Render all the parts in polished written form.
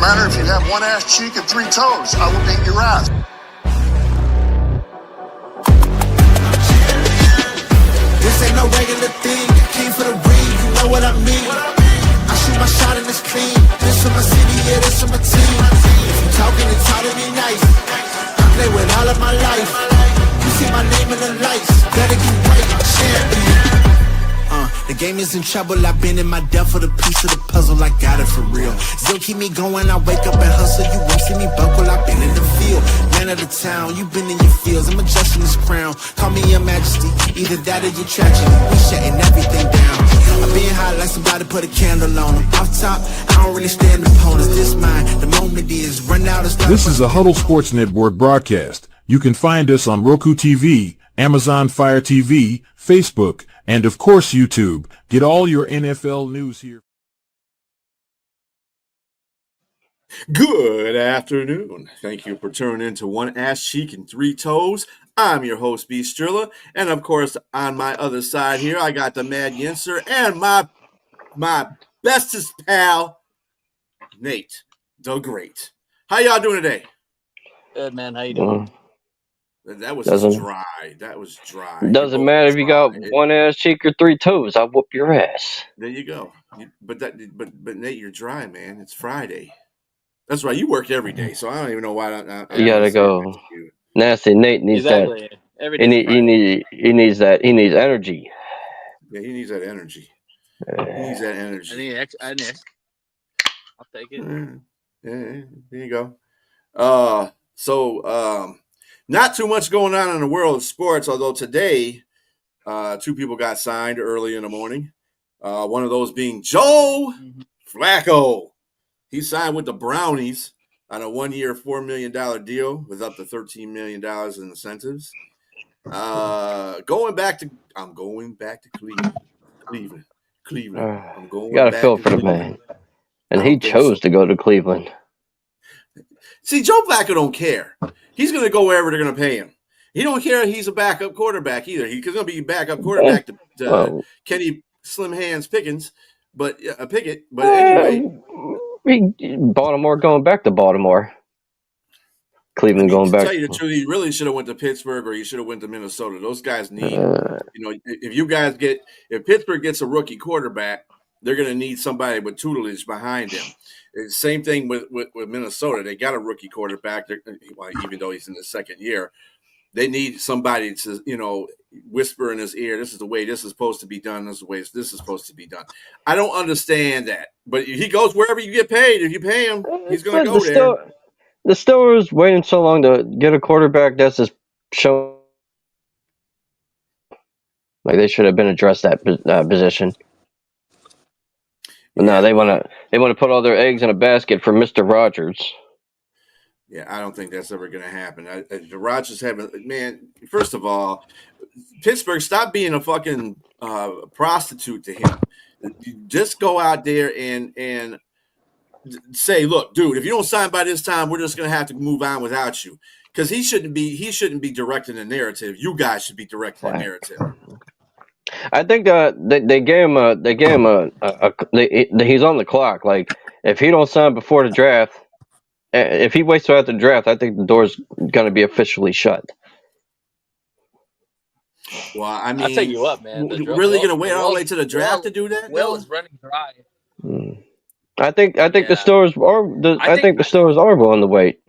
matter if you have one ass cheek and three toes. I will beat your ass. This ain't no regular thing. I came for the ring, you know what I mean. I shoot my shot and it's clean. This for my city, yeah, this for my team. If you talking, it's how to be nice. I play with all of my life. You see my name in the lights. Better get right, champion. The game is in trouble. I've been in my depth for the piece of the puzzle. I got it for real. Still keep me going. I wake up and hustle. You won't see me buckle. I've been in the field. Man of the town. You've been in your fields. I'm adjusting this crown. Call me your majesty. Either that or your tragedy. We shutting everything down. I'm being hot like somebody put a candle on them. Off top, I don't really stand opponents. This mine. The moment is run out of stuff. This is a Huddle Sports Network broadcast. You can find us on Roku TV, Amazon Fire TV, Facebook, and of course YouTube. Get all your NFL news here. Good afternoon. Thank you for tuning in to One Ass Cheek and Three Toes. I'm your host, B. Strilla, and of course, on my other side here, I got the Mad Yenser and my bestest pal, Nate the Great. How y'all doing today? Good, man. How you doing? That was dry. That was dry. Doesn't matter if you got one ass cheek or three toes. I'll whoop your ass. There you go. But Nate, you're dry, man. It's Friday. That's right. You work every day, so I don't even know why. You gotta go. Nasty Nate needs exactly. that. Every day he needs that. He needs energy. Yeah, he needs that energy. He needs that energy. I need. I'll take it. Yeah, there you go. Not too much going on in the world of sports, although today, two people got signed early in the morning. One of those being Joe Flacco. He signed with the Brownies on a 1-year, $4 million deal with up to $13 million in incentives. I'm going back to Cleveland. I'm going. You gotta feel for the man, and he chose to go to Cleveland. See, Joe Flacco don't care. He's going to go wherever they're going to pay him. He don't care if he's a backup quarterback either. He's going to be a backup quarterback to Kenny Slim Hands Pickens, Pickett. But anyway, Baltimore going back to Baltimore. Cleveland going back. To tell you the truth, he really should have went to Pittsburgh or he should have went to Minnesota. Those guys need, if Pittsburgh gets a rookie quarterback, they're going to need somebody with tutelage behind him. Same thing with Minnesota. They got a rookie quarterback, even though he's in his second year. They need somebody to, whisper in his ear, this is the way this is supposed to be done. This is the way this is supposed to be done. I don't understand that. But he goes wherever you get paid. If you pay him, he's going to go there. The Steelers waiting so long to get a quarterback that's just show. Like they should have been addressed that position. But no, they want to put all their eggs in a basket for Mr. Rogers. Yeah, I don't think that's ever going to happen. The Rodgers man. First of all, Pittsburgh, stop being a fucking prostitute to him. Just go out there and say, look, dude, if you don't sign by this time, we're just going to have to move on without you. Because he shouldn't be directing the narrative. You guys should be directing the narrative. I think they gave him he's on the clock. Like if he don't sign before the draft, if he waits till after the draft, I think the door's gonna be officially shut. Well, I mean, I'll take you up, man. Really gonna wait all the way to the draft to do that? Will is running dry. I think the Steelers are. I think the Steelers are willing to wait.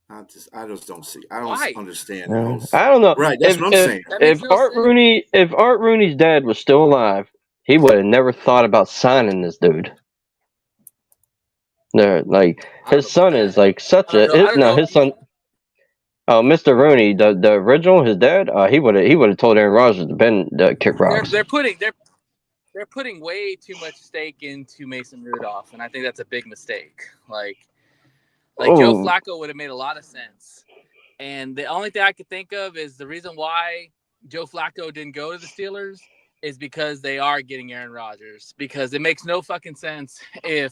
I just don't see. I don't understand. I don't know. Right, that's what I'm saying. If Art Rooney's dad was still alive, he would have never thought about signing this dude. Like his son is like such a. His son. Oh, Mr. Rooney, the original, his dad. He would have told Aaron Rodgers to kick rocks. They're putting way too much stake into Mason Rudolph, and I think that's a big mistake. Like Joe Flacco would have made a lot of sense. And the only thing I could think of is the reason why Joe Flacco didn't go to the Steelers is because they are getting Aaron Rodgers. Because it makes no fucking sense if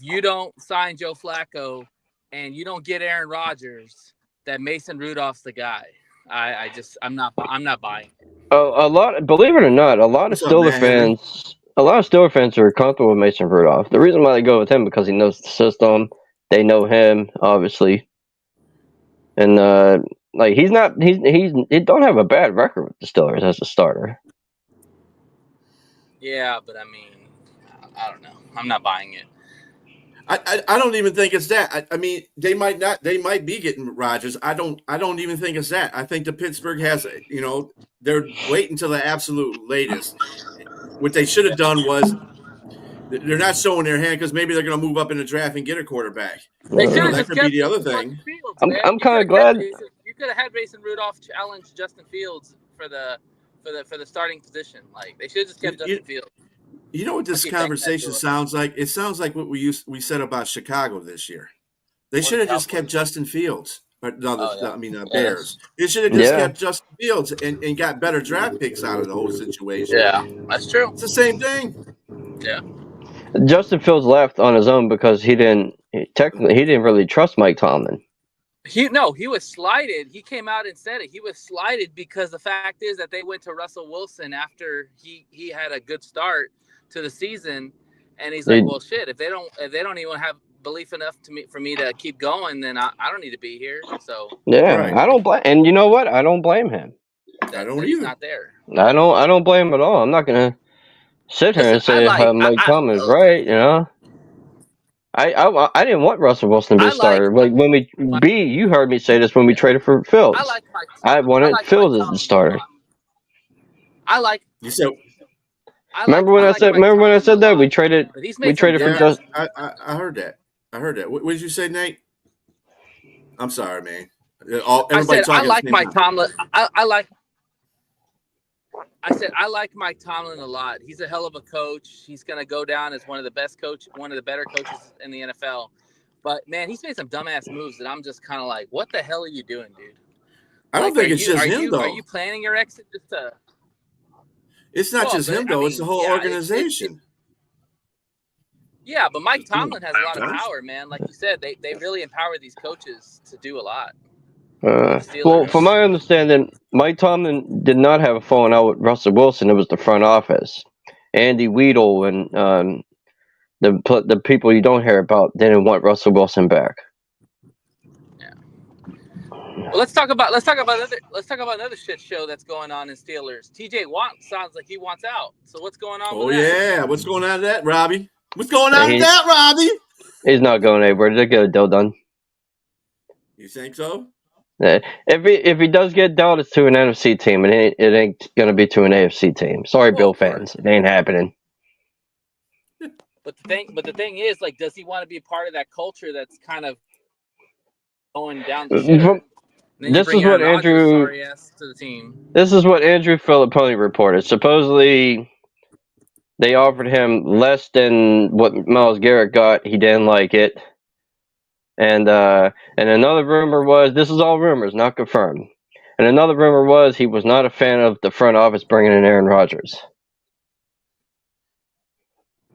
you don't sign Joe Flacco and you don't get Aaron Rodgers, that Mason Rudolph's the guy. I'm not buying it. Believe it or not, a lot of Steelers fans a lot of Steelers fans are comfortable with Mason Rudolph. The reason why they go with him because he knows the system. They know him, obviously, and like he don't have a bad record with the Steelers as a starter. Yeah, but I mean, I don't know. I'm not buying it. I don't even think it's that. I mean, they might not. They might be getting Rodgers. I don't even think it's that. I think the Pittsburgh has. They're waiting until the absolute latest. What they should have done was they're not showing their hand because maybe they're going to move up in the draft and get a quarterback. They should have that just could kept be the other Justin thing. Fields, I'm kind of glad you could have had Mason Rudolph challenge Justin Fields for the starting position. Like they should have just kept Justin Fields. You know what this conversation sounds like? It sounds like what we said about Chicago this year. They should have just kept Justin Fields. Bears. They should have just kept Justin Fields and got better draft picks out of the whole situation. Yeah, that's true. It's the same thing. Yeah. Justin Fields left on his own because he didn't really trust Mike Tomlin. He was slighted. He came out and said it. He was slighted because the fact is that they went to Russell Wilson after he had a good start to the season, and he's like, well, shit. If they don't even have belief enough for me to keep going, then I don't need to be here. So right. I don't blame. And you know what? I don't blame him. I don't either. He's not there. I don't blame him at all. I'm not gonna sit here and say Mike Tomlin is right. You know. I didn't want Russell Wilson to be a starter. Like you heard me say this when we traded for Fields. I wanted Fields as the starter. You said. Remember when I said that we traded for just. I heard that. What did you say, Nate? I'm sorry, man. Everybody I like Mike Tomlin. I said I like Mike Tomlin a lot. He's a hell of a coach. He's going to go down as one of the better coaches in the NFL. But man, he's made some dumbass moves that I'm just kind of like, what the hell are you doing, dude? I don't think it's just him though. Are you planning your exit just to? It's not just him though. It's the whole organization. Yeah, but Mike Tomlin has a lot of power, man. Like you said, they really empower these coaches to do a lot. Well, from my understanding, Mike Tomlin did not have a falling out with Russell Wilson. It was the front office. Andy Weidel and the people you don't hear about didn't want Russell Wilson back. Yeah. Well, let's talk about another shit show that's going on in Steelers. TJ Watt sounds like he wants out. So what's going on? Oh yeah, what's going on with that, Robbie? What's going on with that, Robbie? He's not going anywhere. They'll get a deal done. You think so? If he does get dealt, it's to an NFC team, and it ain't gonna be to an AFC team. Sorry, Bill fans, it ain't happening. But the thing is, like, does he want to be a part of that culture that's kind of going down the ship? This is what Andrew. To the team. This is what Andrew Filipponi reported. Supposedly, they offered him less than what Myles Garrett got. He didn't like it. And another rumor was, this is all rumors, not confirmed. And another rumor was he was not a fan of the front office bringing in Aaron Rodgers.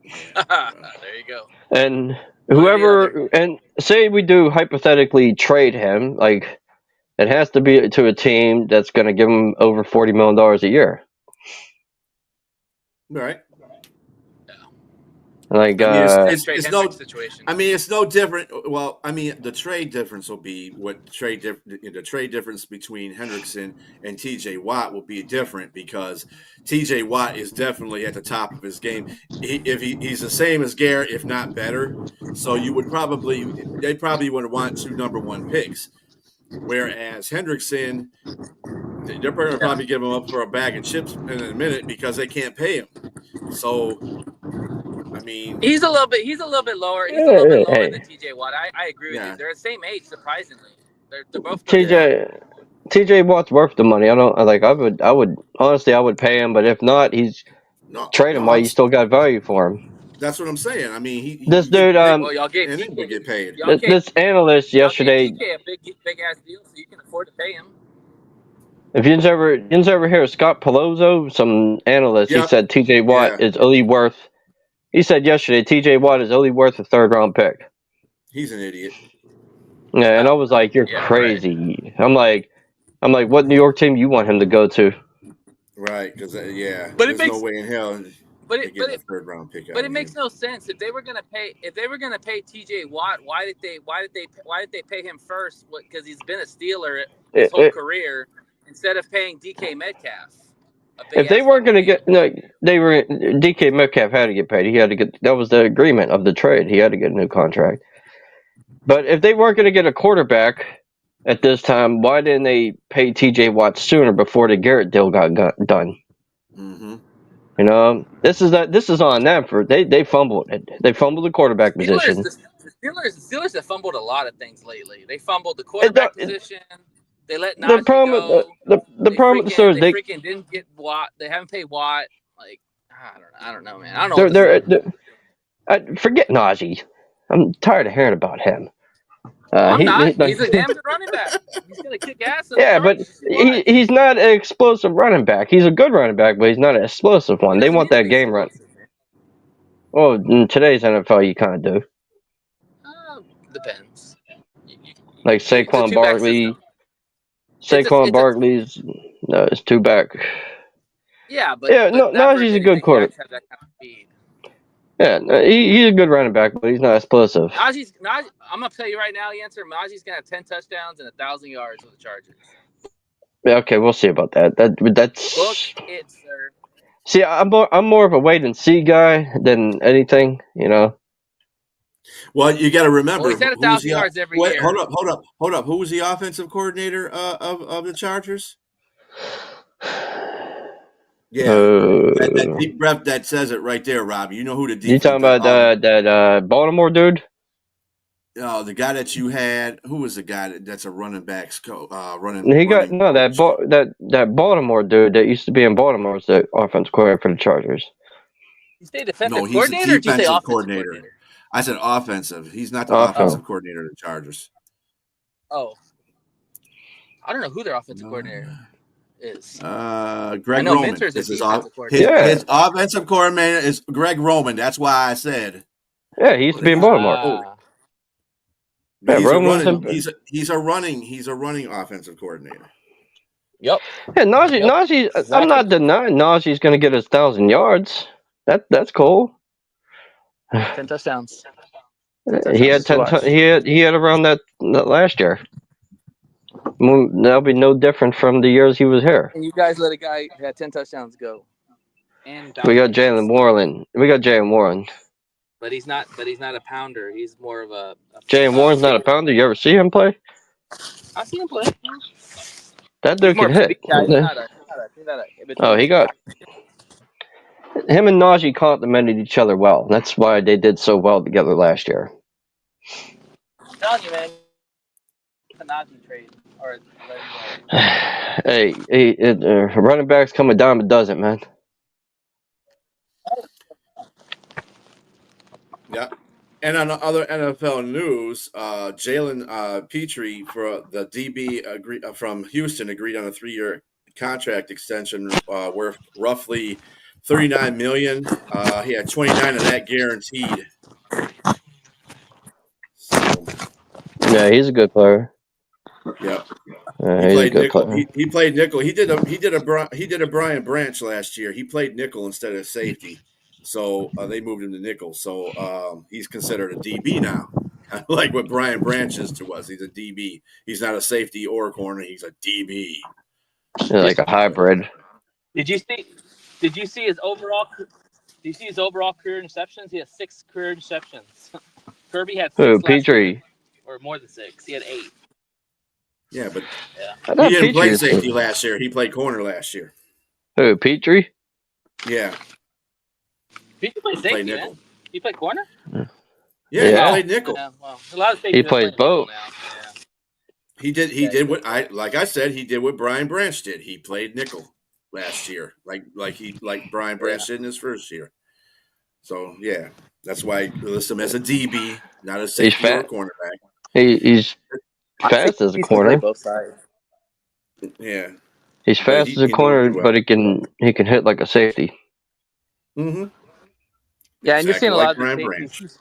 There you go. And whoever, and say we do hypothetically trade him, like it has to be to a team that's going to give him over $40 million a year. Right. Like it's no situation. I mean, it's no different. Well, I mean, the trade difference will be the trade difference between Hendrickson and T.J. Watt will be different because T.J. Watt is definitely at the top of his game. He's the same as Garrett, if not better. So they probably would want 2 number 1 picks, whereas Hendrickson, they're going to probably give him up for a bag of chips in a minute because they can't pay him. So. I mean, he's a little bit lower. He's a little bit lower than TJ Watt. I agree with you. They're the same age, surprisingly. They're both TJ Watt's worth the money. I would honestly pay him, but if not, trade him while you still got value for him. That's what I'm saying. I mean, this dude, y'all gave TJ get paid. This analyst yesterday, TJ a big ass deal, so you can afford to pay him. If you ever hear Scott Palozzo, some analyst, he said TJ Watt is only worth. He said yesterday TJ Watt is only worth a 3rd round pick. He's an idiot. Yeah, and I was like, "You're crazy." Right. I'm like, what New York team you want him to go to? Right, because but there's no way in hell. getting a third round pick out But it of makes him. no sense if they were gonna pay T.J. Watt. Why did they pay him first? Because he's been a Steeler his whole career instead of paying DK Metcalf. If they weren't going to get DK Metcalf had to get paid. He had to get. That was the agreement of the trade. He had to get a new contract. But if they weren't going to get a quarterback at this time, why didn't they pay T.J. Watt sooner before the Garrett deal got done? Mm-hmm. You know, this is on them for they fumbled it. They fumbled the quarterback position. The Steelers have fumbled a lot of things lately. They fumbled the quarterback position. They let Najee the problem go. The problem with the Steelers, they freaking didn't get Watt. They haven't paid Watt. Like I don't know, man. I don't know. Forget Najee. I'm tired of hearing about him. I'm not. He's a damn good running back. He's gonna kick ass. Yeah, but he's not an explosive running back. He's a good running back, but he's not an explosive one. They want that game run. Well, in today's NFL, you kind of do. Depends. Like Saquon Barkley. Saquon Barkley's it's two back. Yeah, but Najee's a good quarterback. Have that kind of speed. Yeah, he's a good running back, but he's not explosive. Najee, I'm gonna tell you right now the answer. Najee's gonna have 10 touchdowns and 1,000 yards with the Chargers. Yeah, okay, we'll see about that. That's book it, sir. See, I'm more of a wait and see guy than anything, you know. Well, you got to remember. Well, he's had 1,000 yards every year. Hold up. Who was the offensive coordinator of the Chargers? Yeah, that deep breath that says it right there, Rob. You know who the defense. You talking about that Baltimore dude? Oh, the guy that you had. Who was the guy that's a running backs running? That Baltimore dude that used to be in Baltimore was the offensive coordinator for the Chargers. You say defensive coordinator? Or did you say offensive coordinator? I said offensive. He's not the offensive coordinator of the Chargers. Oh, I don't know who their offensive coordinator is. Greg Roman. His offensive coordinator is Greg Roman. That's why I said. Yeah, he used to be in Baltimore. He's a running offensive coordinator. Yep. Yeah, Najee. Exactly. I'm not denying Najee's going to get his 1,000 yards. That's cool. 10 touchdowns. He had 10. He had around that last year. That'll be no different from the years he was here. And you guys let a guy who had 10 touchdowns go. And we got Jalen Warren. But he's not a pounder. He's more of a Jalen Warren's not a pounder. You ever see him play? I see him play. That dude can hit. He got. Him and Najee complemented each other well. That's why they did so well together last year. I'm telling you, man. The Najee trade. Running backs come a dime a dozen, man. Yeah. And on other NFL news, Jalen Petrie for the DB from Houston agreed on a 3-year contract extension worth roughly $39 million. He had 29 of that guaranteed. So, yeah, he's a good player. Yep. He played nickel. He played nickel. He did a Brian Branch last year. He played nickel instead of safety. So they moved him to nickel. So he's considered a DB now. Like what Brian Branch is to us. He's a DB. He's not a safety or a corner. He's a DB. Like a hybrid. Did you see his overall? Do you see his overall career interceptions? He has 6 career interceptions. Kirby had 6. Petrie. Or more than 6. He had 8. Yeah, but he didn't play safety last year. He played corner last year. Who, Petrie? Yeah. Petrie played safety, man. He played corner? Yeah, he played nickel. Yeah, well, a lot of he plays both. Yeah. He did what I said, he did what Brian Branch did. He played nickel last year. Like Brian Branch did in his first year. So yeah. That's why we list him as a DB, not a safety or cornerback. He's fast as a corner. Both sides. Yeah. He's fast as a corner, but he can hit like a safety. Mm-hmm. Yeah, and you're seeing a lot of these safeties.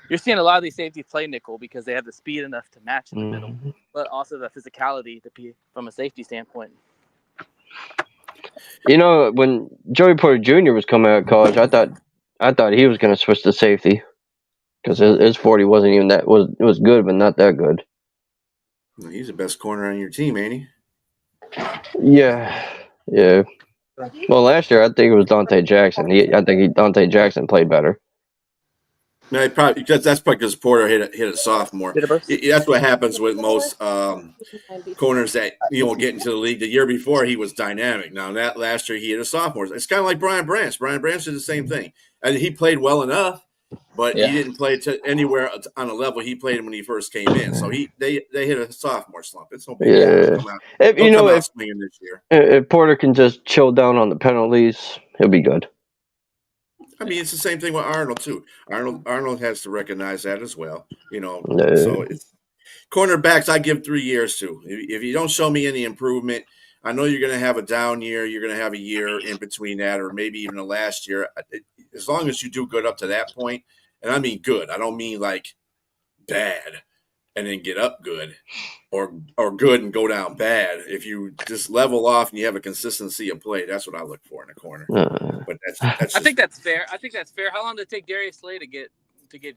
You're seeing a lot of these safeties play nickel because they have the speed enough to match in the middle, but also the physicality to be from a safety standpoint. You know, when Joey Porter Jr. was coming out of college, I thought he was going to switch to safety because his 40 wasn't even that it was good, but not that good. He's the best corner on your team, ain't he? Yeah. Well, last year I think it was Dante Jackson. Dante Jackson played better. No, probably because Porter hit a sophomore. That's what happens with most corners that get into the league. The year before he was dynamic. Now that last year he hit a sophomore. It's kind of like Brian Branch. Brian Branch did the same thing, and he played well enough, but he didn't play to anywhere on a level he played when he first came in. So they hit a sophomore slump. It's no big deal. He'll come out swinging this year. If Porter can just chill down on the penalties, he'll be good. I mean, it's the same thing with Arnold too. Arnold has to recognize that as well. So it's cornerbacks. I give 3 years to. If you don't show me any improvement, I know you're going to have a down year. You're going to have a year in between that, or maybe even the last year. As long as you do good up to that point, and I mean good. I don't mean like bad and then get up good, or good and go down bad. If you just level off and you have a consistency of play, that's what I look for in a corner. But that's I think that's fair. How long did it take Darius Slay to get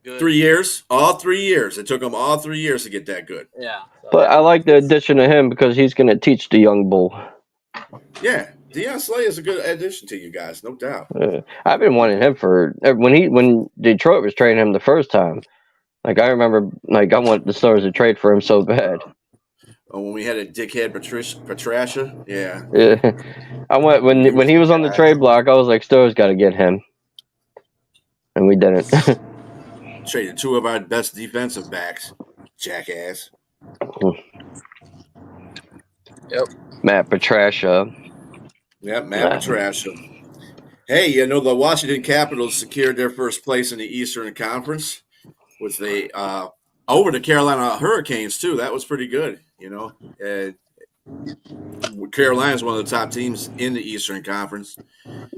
good? 3 years. All 3 years. It took him all 3 years to get that good. Yeah. But I like the addition of him because he's going to teach the young bull. Yeah, Deion Slay is a good addition to you guys, no doubt. I've been wanting him when Detroit was trading him the first time. Like I remember, I want the Stars to trade for him so bad. Oh, when we had a dickhead Patricia, yeah. I went when he was on the trade block. I was like, Stars got to get him, and we didn't. Traded 2 of our best defensive backs, jackass. Yep. Matt Patricia. Yep, Matt Patricia. Hey, the Washington Capitals secured their first place in the Eastern Conference, which they over the Carolina Hurricanes too. That was pretty good. Carolina's one of the top teams in the Eastern Conference.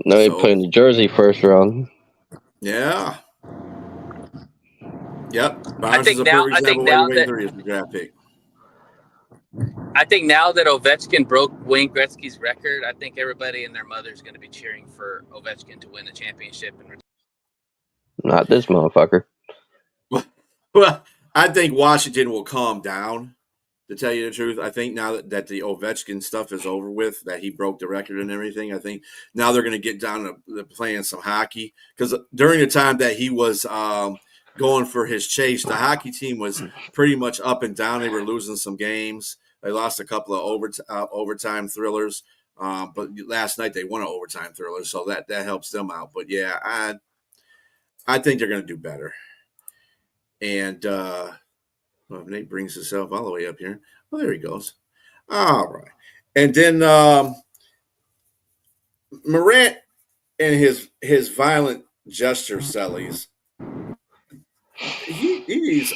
No, they played in New Jersey first round. Yeah. Yep. I think now that Ovechkin broke Wayne Gretzky's record, I think everybody and their mother is going to be cheering for Ovechkin to win the championship. Not this motherfucker. Well, I think Washington will calm down, to tell you the truth. I think now that the Ovechkin stuff is over with, that he broke the record and everything, I think now they're going to get down to playing some hockey. Because during the time that he was going for his chase, the hockey team was pretty much up and down. They were losing some games. They lost a couple of overtime thrillers. But last night they won an overtime thriller, so that helps them out. But, yeah, I think they're going to do better. And Nate brings himself all the way up here. Oh, there he goes. All right. And then Morant and his violent gesture sellies. He's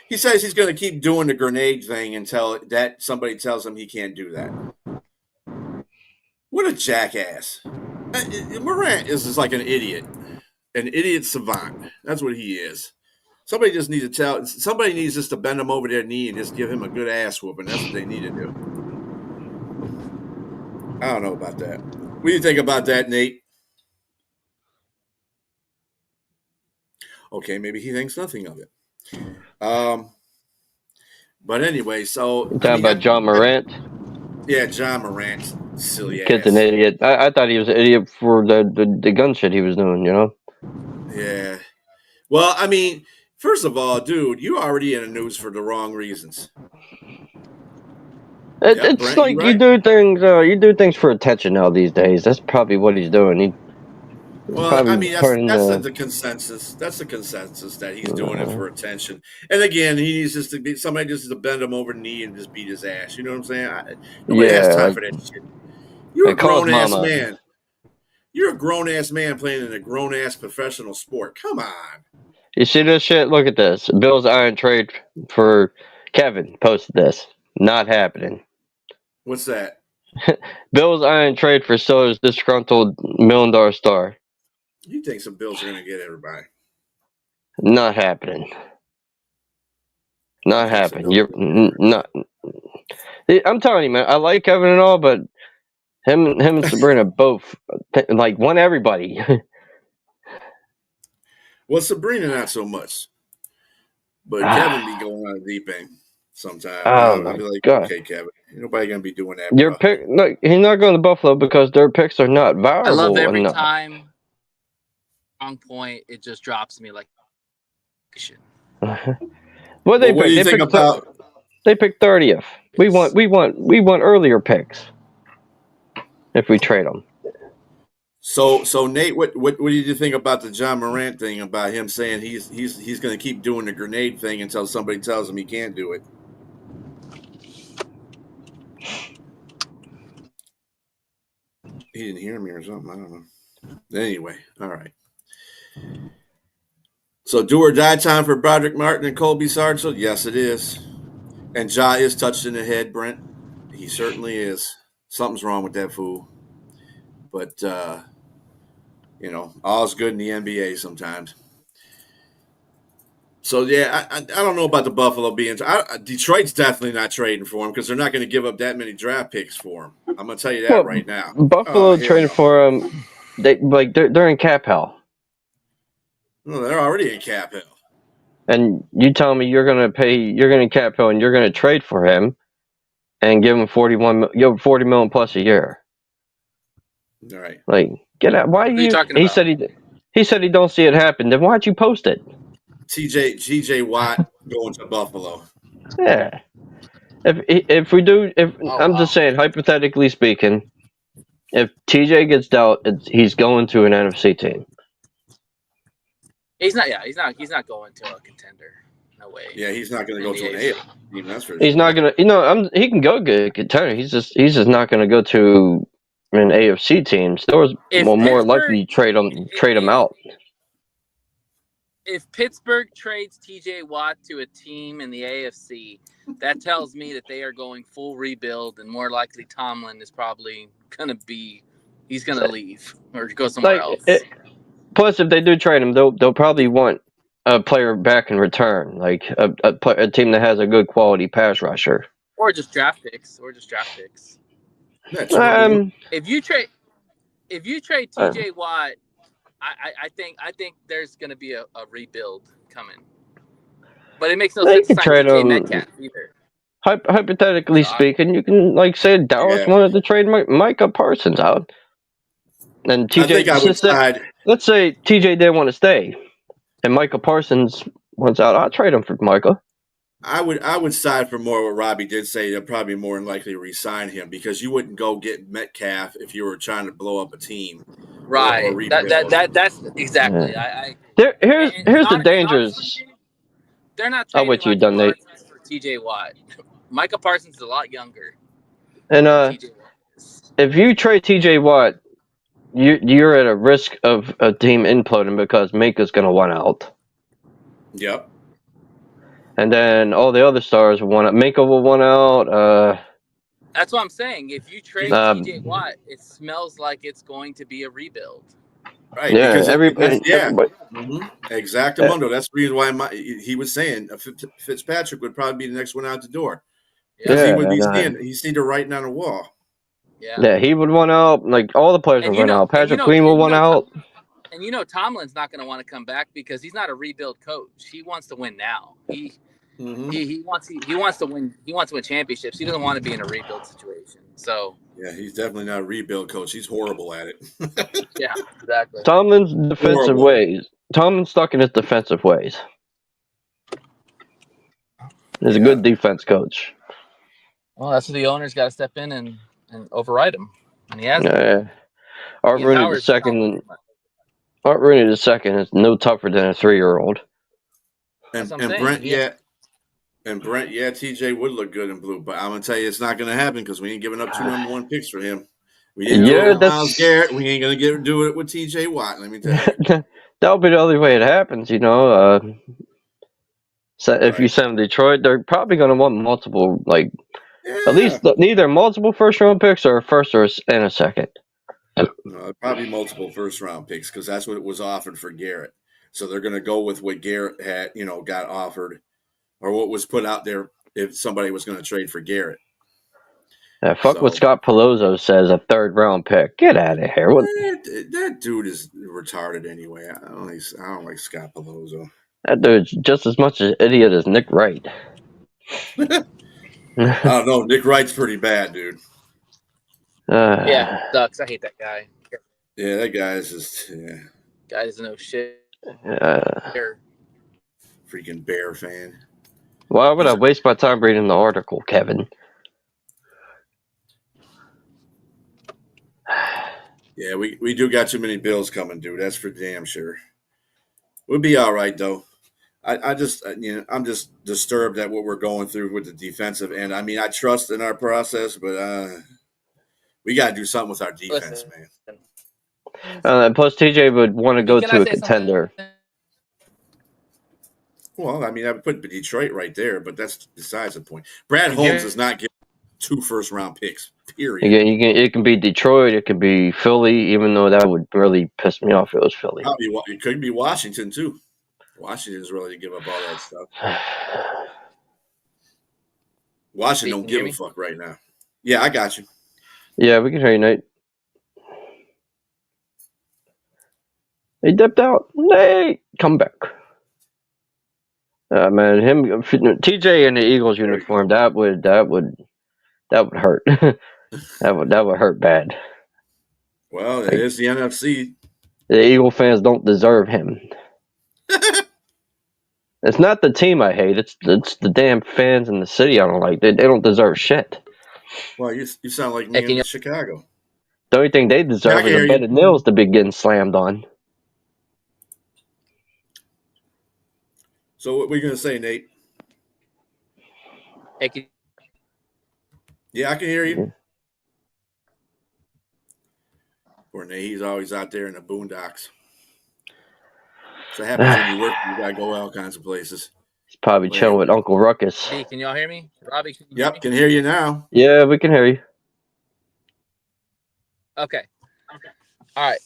he says he's going to keep doing the grenade thing until that somebody tells him he can't do that. What a jackass. Morant is just like an idiot savant. That's what he is. Somebody needs just to bend him over their knee and just give him a good ass whooping. That's what they need to do. I don't know about that. What do you think about that, Nate? Okay, maybe he thinks nothing of it. But anyway, so you're talking about John Morant? Yeah, John Morant, silly ass. Kid's an idiot. I thought he was an idiot for the gun shit he was doing. Yeah. Well, I mean, first of all, dude, you already in the news for the wrong reasons. It's Brent, like right? You do things for attention now these days. That's probably what he's doing. Well, I mean, that's the consensus. That's the consensus that he's doing it for attention. And again, he needs just to be somebody just to bend him over the knee and just beat his ass. You know what I'm saying? Nobody has time for that shit. You're a grown ass man. You're a grown ass man playing in a grown ass professional sport. Come on. You see this shit? Look at this. Bills iron trade for Kevin posted this. Not happening. What's that? Bills iron trade for Steelers disgruntled $1 million star. You think some Bills are going to get everybody? Not happening. Not happening. You're not. I'm telling you, man. I like Kevin and all, but Him and Sabrina both like won everybody. Well, Sabrina not so much, but Kevin be going on a deep end sometimes. Oh I'll my be like, god. okay, Kevin, ain't nobody gonna be doing that, Your bro. pick, look, he's not going to Buffalo because their picks are not I love viable every enough. time wrong point it just drops me like shit. What they What do pick? you think about? They picked 30th. We want earlier picks if we trade them. So Nate, what did you think about the John Morant thing? About him saying he's going to keep doing the grenade thing until somebody tells him he can't do it? He didn't hear me or something. I don't know. Anyway, all right. So do or die time for Broderick Martin and Colby Sargent? Yes, it is. And Ja is touched in the head, Brent. He certainly is. Something's wrong with that fool. But all's good in the NBA sometimes. So yeah, I don't know about the Buffalo being. Detroit's definitely not trading for him because they're not going to give up that many draft picks for him. I'm going to tell you that right now. Buffalo Hell traded no. for him. They're in cap hell. No, they're already in cap hell. And you tell me you're going to cap hell, and you're going to trade for him, and give him 40 million plus a year. All right. Like, get out. Why What are you talking He about? said he don't see it happen. Then why'd you post it? G.J. Watt going to Buffalo. Yeah. I'm just saying, hypothetically speaking, if TJ gets dealt, he's going to an NFC team. He's not. Yeah, he's not going to a contender. No way. Yeah, he's not going to go to an AFC team. That's for He's sure. not gonna. He can go get a contender. He's just not gonna go to an AFC team. Stores will more likely trade him out. If Pittsburgh trades TJ Watt to a team in the AFC, that tells me that they are going full rebuild, and more likely Tomlin is probably gonna leave or go somewhere else. Plus, if they do trade him, they'll probably want a player back in return, like a team that has a good quality pass rusher, or just draft picks. Yeah, true. If you trade TJ Watt, I think there's going to be a rebuild coming. But it makes no sense to sign DK Metcalf either. Hypothetically speaking, you can say Dallas wanted to trade Micah Parsons out, and TJ. I think I would side. Let's say TJ didn't want to stay, and Micah Parsons wants out. I'll trade him for Micah. I would side for more what Robbie did say. They'll probably more than likely re-sign him because you wouldn't go get Metcalf if you were trying to blow up a team. Right. That's exactly. Yeah. Here's the dangers. Honestly, they're not trading Micah Parsons for TJ Watt. Micah Parsons is a lot younger. And if you trade TJ Watt, you're at a risk of a team imploding because Minka's going to want out. Yep. And then all the other stars will want out. Minka will want out. That's what I'm saying. If you trade TJ Watt, it smells like it's going to be a rebuild. Right. Yeah. Everybody. Mm-hmm. Exactamundo. That's the reason why he was saying Fitzpatrick would probably be the next one out the door. Because he would be he's seen the writing on the wall. Yeah, he would want out. Like all the players would want out. Patrick Queen will want out. And Tomlin's not going to want to come back because he's not a rebuild coach. He wants to win now. He wants to win. He wants to win championships. He doesn't want to be in a rebuild situation. So yeah, he's definitely not a rebuild coach. He's horrible at it. Yeah, exactly. Tomlin's defensive ways. Tomlin's stuck in his defensive ways. He's a good defense coach. Well, that's what the owner's got to step in and override him, and he has. Art Rooney the second is no tougher than a 3-year-old. And Brent, TJ would look good in blue, but I'm gonna tell you, it's not gonna happen because we ain't giving up 2 number 1 picks for him. We didn't do it with Myles Garrett. We ain't gonna do it with TJ Watt. Let me tell you, that'll be the only way it happens. So if you send Detroit, they're probably gonna want multiple, at least neither multiple first-round picks or a first and a second. No, probably multiple first-round picks because that's what it was offered for Garrett. So they're going to go with what Garrett had, got offered, or what was put out there if somebody was going to trade for Garrett. Fuck what Scott Palozzo says, a 3rd round pick. Get out of here. What? That dude is retarded anyway. I don't like Scott Palozzo. That dude's just as much an idiot as Nick Wright. I don't know. Nick Wright's pretty bad, dude. Yeah, sucks. I hate that guy. Yeah, that guy is just Guy doesn't know shit. Freaking Bear fan. Why would I waste my time reading the article, Kevin? Yeah, we do got too many bills coming, dude. That's for damn sure. We'll be all right, though. I'm just disturbed at what we're going through with the defensive end. I mean, I trust in our process, but we got to do something with our defense, man. Plus, TJ would want to go to a contender. Well, I mean, I would put Detroit right there, but that's besides the point. Brad Holmes does not get 2 first-round picks, period. It can be Detroit, it could be Philly, even though that would really piss me off if it was Philly. It could be Washington, too. Washington's ready to give up all that stuff. Washington don't give a fuck right now. Yeah, I got you. Yeah, we can hear you, Nate. He dipped out. Nate, come back. Man, TJ in the Eagles uniform, that would hurt. that would hurt bad. Well, it is the NFC. The Eagle fans don't deserve him. It's not the team I hate. It's the damn fans in the city I don't like. They don't deserve shit. Well, you sound like me in Chicago. The only thing they deserve is a bed of nails to be getting slammed on. So what were you going to say, Nate? Yeah, I can hear you. Yeah. Poor Nate, he's always out there in the boondocks. So happens when you work, you got to go all kinds of places. He's probably chilling with Uncle Ruckus. Hey, can y'all hear me? Robbie, can you hear me? Can hear you now. Yeah, we can hear you. Okay. All right.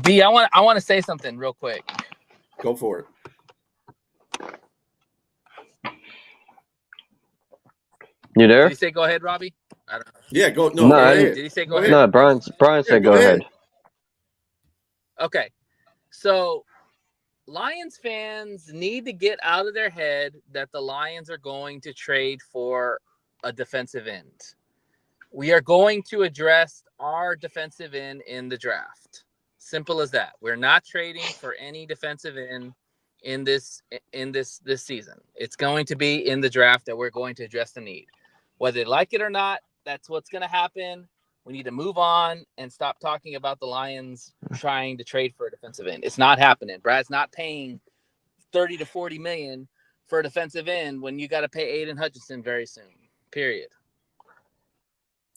B, I want to say something real quick. Go for it. You there? Did he say go ahead, Robbie? I don't know. Yeah, go. No, go ahead. Did he say go ahead? No, Brian said go ahead. Okay. So Lions fans need to get out of their head that the Lions are going to trade for a defensive end. We are going to address our defensive end in the draft. Simple as that. We're not trading for any defensive end in this season. It's going to be in the draft that we're going to address the need. Whether they like it or not, that's what's going to happen. We need to move on and stop talking about the Lions trying to trade for a defensive end. It's not happening. Brad's not paying $30 to $40 million for a defensive end when you got to pay Aiden Hutchinson very soon. Period.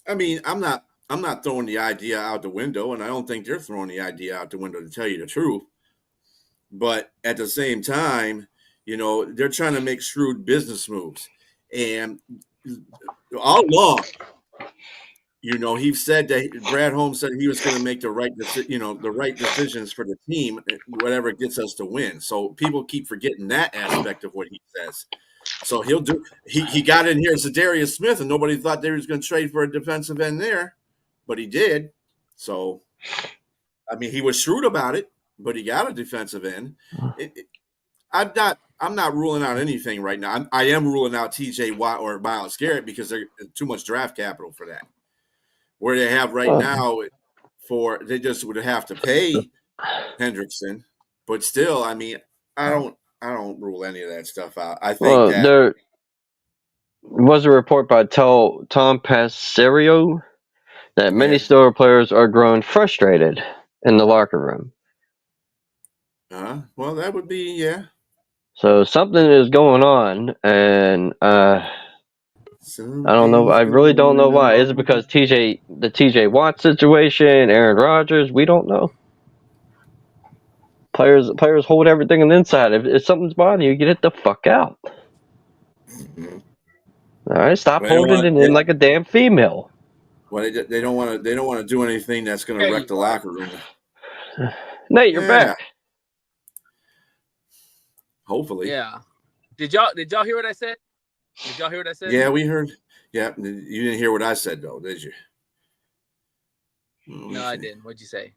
I mean, I'm not throwing the idea out the window, and I don't think they're throwing the idea out the window, to tell you the truth. But at the same time, they're trying to make shrewd business moves. And all along, he said that Brad Holmes said he was going to make the right decisions for the team, whatever gets us to win. So people keep forgetting that aspect of what he says. So he'll do. He got in here as Zadarius Smith, and nobody thought they was going to trade for a defensive end there, but he did. So, I mean, he was shrewd about it, but he got a defensive end. I'm not ruling out anything right now. I am ruling out T.J. Watt or Myles Garrett because there's too much draft capital for that. Where they have right now, they just would have to pay Hendrickson, but still, I mean, I don't rule any of that stuff out. I think there was a report by Tom Passerio that many Steelers players are growing frustrated in the locker room. Well, that would be So something is going on, and I don't know. I really don't know why. Is it because the TJ Watt situation, Aaron Rodgers? We don't know. Players hold everything on the inside. If something's bothering you, get it the fuck out. Mm-hmm. All right, stop holding it in like a damn female. Well, they don't want to do anything that's going to wreck the locker room. Nate, you're back. Hopefully. Yeah. Did y'all hear what I said? Did y'all hear what I said? Yeah, we heard. Yeah, you didn't hear what I said though, did you? No, I didn't. What'd you say?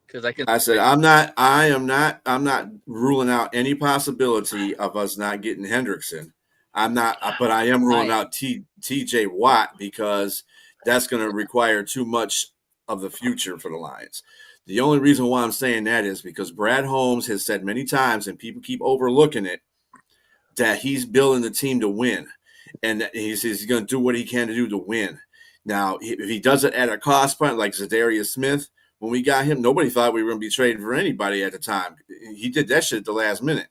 Because I said I'm not ruling out any possibility of us not getting Hendrickson. I'm not, but I am ruling out TJ Watt because that's going to require too much of the future for the Lions. The only reason why I'm saying that is because Brad Holmes has said many times, and people keep overlooking it, that he's building the team to win, and that he's going to do what he can to do to win. Now, if he does it at a cost point like Zadarius Smith, when we got him, nobody thought we were going to be trading for anybody at the time. He did that shit at the last minute,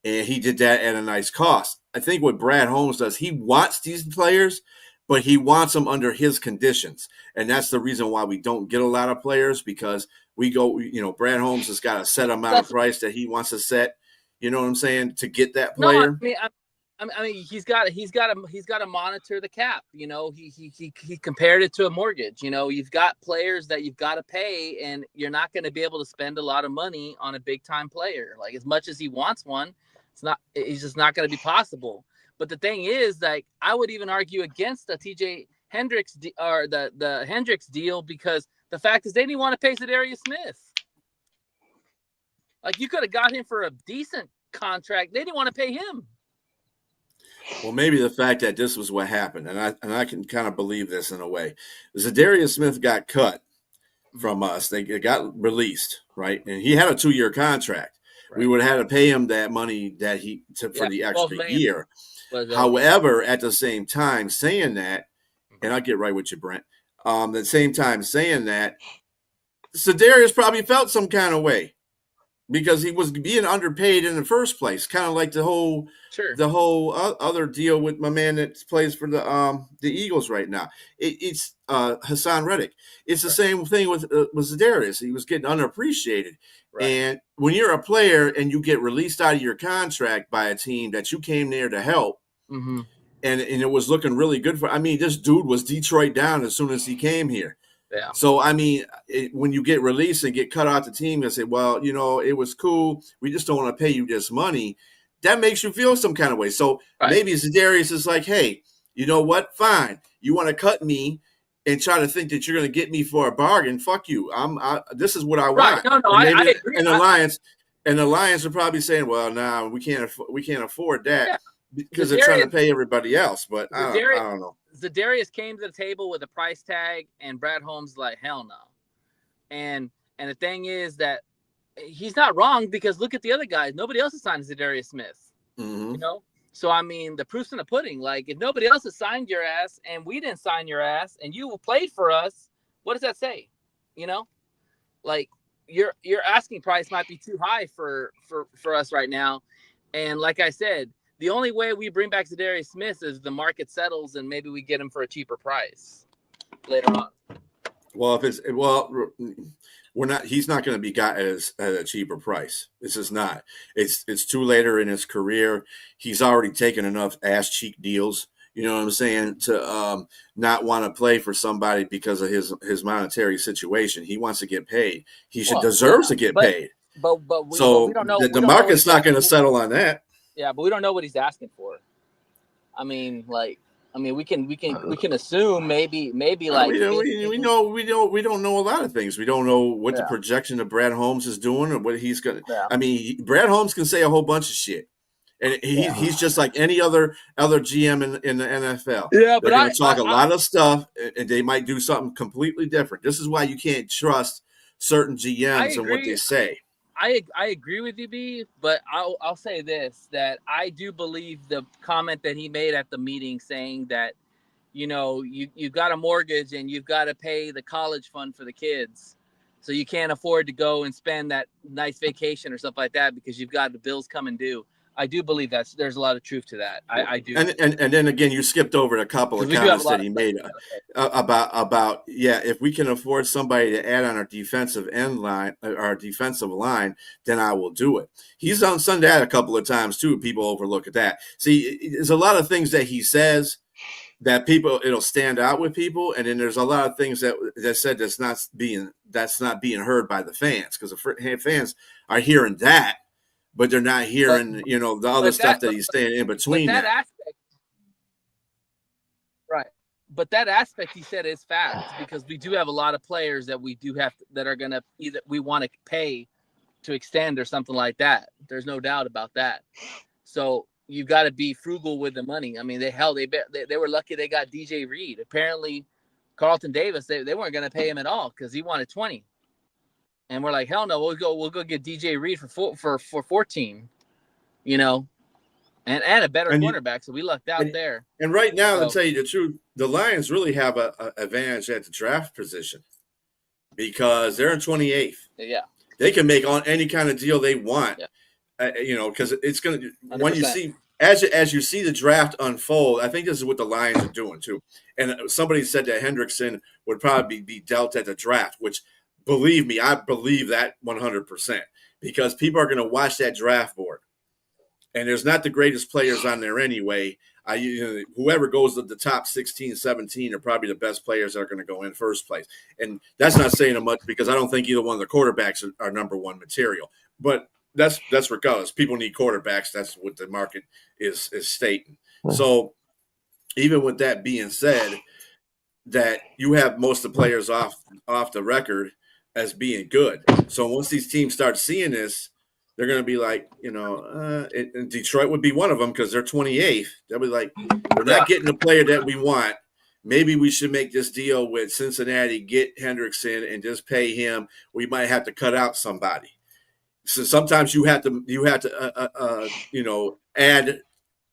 and he did that at a nice cost. I think what Brad Holmes does, he wants these players, but he wants them under his conditions, and that's the reason why we don't get a lot of players, because we go, Brad Holmes has got a set amount of price that he wants to set. You know what I'm saying? To get that player. No, I mean, he's got to monitor the cap. He compared it to a mortgage. You've got players that you've got to pay, and you're not going to be able to spend a lot of money on a big time player. Like, as much as he wants one, it's just not going to be possible. But the thing is, like, I would even argue against the TJ Hendricks or the Hendricks deal, because the fact is they didn't want to pay Zadarius Smith. Like, you could have got him for a decent contract. They didn't want to pay him. Well, maybe the fact that this was what happened, and I can kind of believe this in a way. Zadarius Smith got cut from us. They got released, right? And he had a 2-year contract. Right. We would have had to pay him that money that he took for the extra year. However, at the same time saying that, and I'll get right with you, Brent, at the same time saying that, Zadarius probably felt some kind of way, because he was being underpaid in the first place, kind of like the whole other deal with my man that plays for the Eagles right now. It's Hassan Reddick. It's the same thing with Zadarius. He was getting underappreciated. Right. And when you're a player and you get released out of your contract by a team that you came there to help, and it was looking really good for. I mean, this dude was Detroit down as soon as he came here. Yeah. So, I mean, when you get released and get cut out the team and say, well, it was cool, we just don't want to pay you this money, that makes you feel some kind of way. So maybe Zadarius is like, hey, you know what? Fine. You want to cut me and try to think that you're going to get me for a bargain? Fuck you. This is what I want. No, I agree. And the Lions are probably saying, well, nah, we can't afford that because they're trying to pay everybody else. But I don't know. Zadarius came to the table with a price tag, and Brad Holmes like, hell no. And the thing is that he's not wrong, because look at the other guys. Nobody else has signed Zadarius Smith. So I mean, the proof's in the pudding. Like, if nobody else has signed your ass and we didn't sign your ass and you played for us, what does that say? Like, your asking price might be too high for us right now. And like I said, the only way we bring back Zadarius Smith is the market settles and maybe we get him for a cheaper price later on. Well, he's not going to be got at a cheaper price. This is not. It's too later in his career. He's already taken enough ass cheek deals, you know what I'm saying, to not want to play for somebody because of his monetary situation. He wants to get paid. He deserves to get paid. But we don't know. The market's not going to settle on that. Yeah, but we don't know what he's asking for. I mean, we can assume maybe like we don't know a lot of things. We don't know what the projection of Brad Holmes is doing or what he's going to. Yeah. I mean, Brad Holmes can say a whole bunch of shit, and he's just like any other GM in the NFL. Yeah, they're going to talk a lot of stuff, and they might do something completely different. This is why you can't trust certain GMs and what they say. I agree with you, B, but I'll say this, that I do believe the comment that he made at the meeting saying that, you've got a mortgage and you've got to pay the college fund for the kids. So you can't afford to go and spend that nice vacation or stuff like that because you've got the bills coming due. I do believe there's a lot of truth to that. I do. And then again, you skipped over a couple of comments that he made about if we can afford somebody to add on our defensive line, then I will do it. He's done that a couple of times too. People overlook at that. See, there's a lot of things that he says that it'll stand out with people, and then there's a lot of things that said that's not being heard by the fans, because the fans are hearing that. But they're not hearing, the other stuff that he's staying in between. but that aspect he said is fact, because we do have a lot of players that we do have that are gonna either we want to pay to extend or something like that. There's no doubt about that. So you got to be frugal with the money. I mean, they were lucky they got DJ Reed. Apparently, Carlton Davis they weren't gonna pay him at all because he wanted 20, and we're like, hell no, we'll go get DJ Reed for 14, you know. And a better cornerback, so we lucked out there. And right now, to tell you the truth, the Lions really have an advantage at the draft position because they're in 28th. Yeah, they can make on any kind of deal they want. Yeah. You know, because it's going to when you see as you see the draft unfold. I think this is what the Lions are doing too. And somebody said that Hendrickson would probably be dealt at the draft, which believe me, I believe that 100% because people are going to watch that draft board. And there's not the greatest players on there anyway. Whoever goes to the top 16, 17 are probably the best players that are going to go in first place. And that's not saying much because I don't think either one of the quarterbacks are number one material. But that's regardless. People need quarterbacks. That's what the market is stating. So even with that being said, that you have most of the players off the record as being good. So once these teams start seeing this, they're going to be like, and Detroit would be one of them because they're 28th. They'll be like, we're not getting the player that we want. Maybe we should make this deal with Cincinnati, get Hendrickson, and just pay him. We might have to cut out somebody. So sometimes you have to add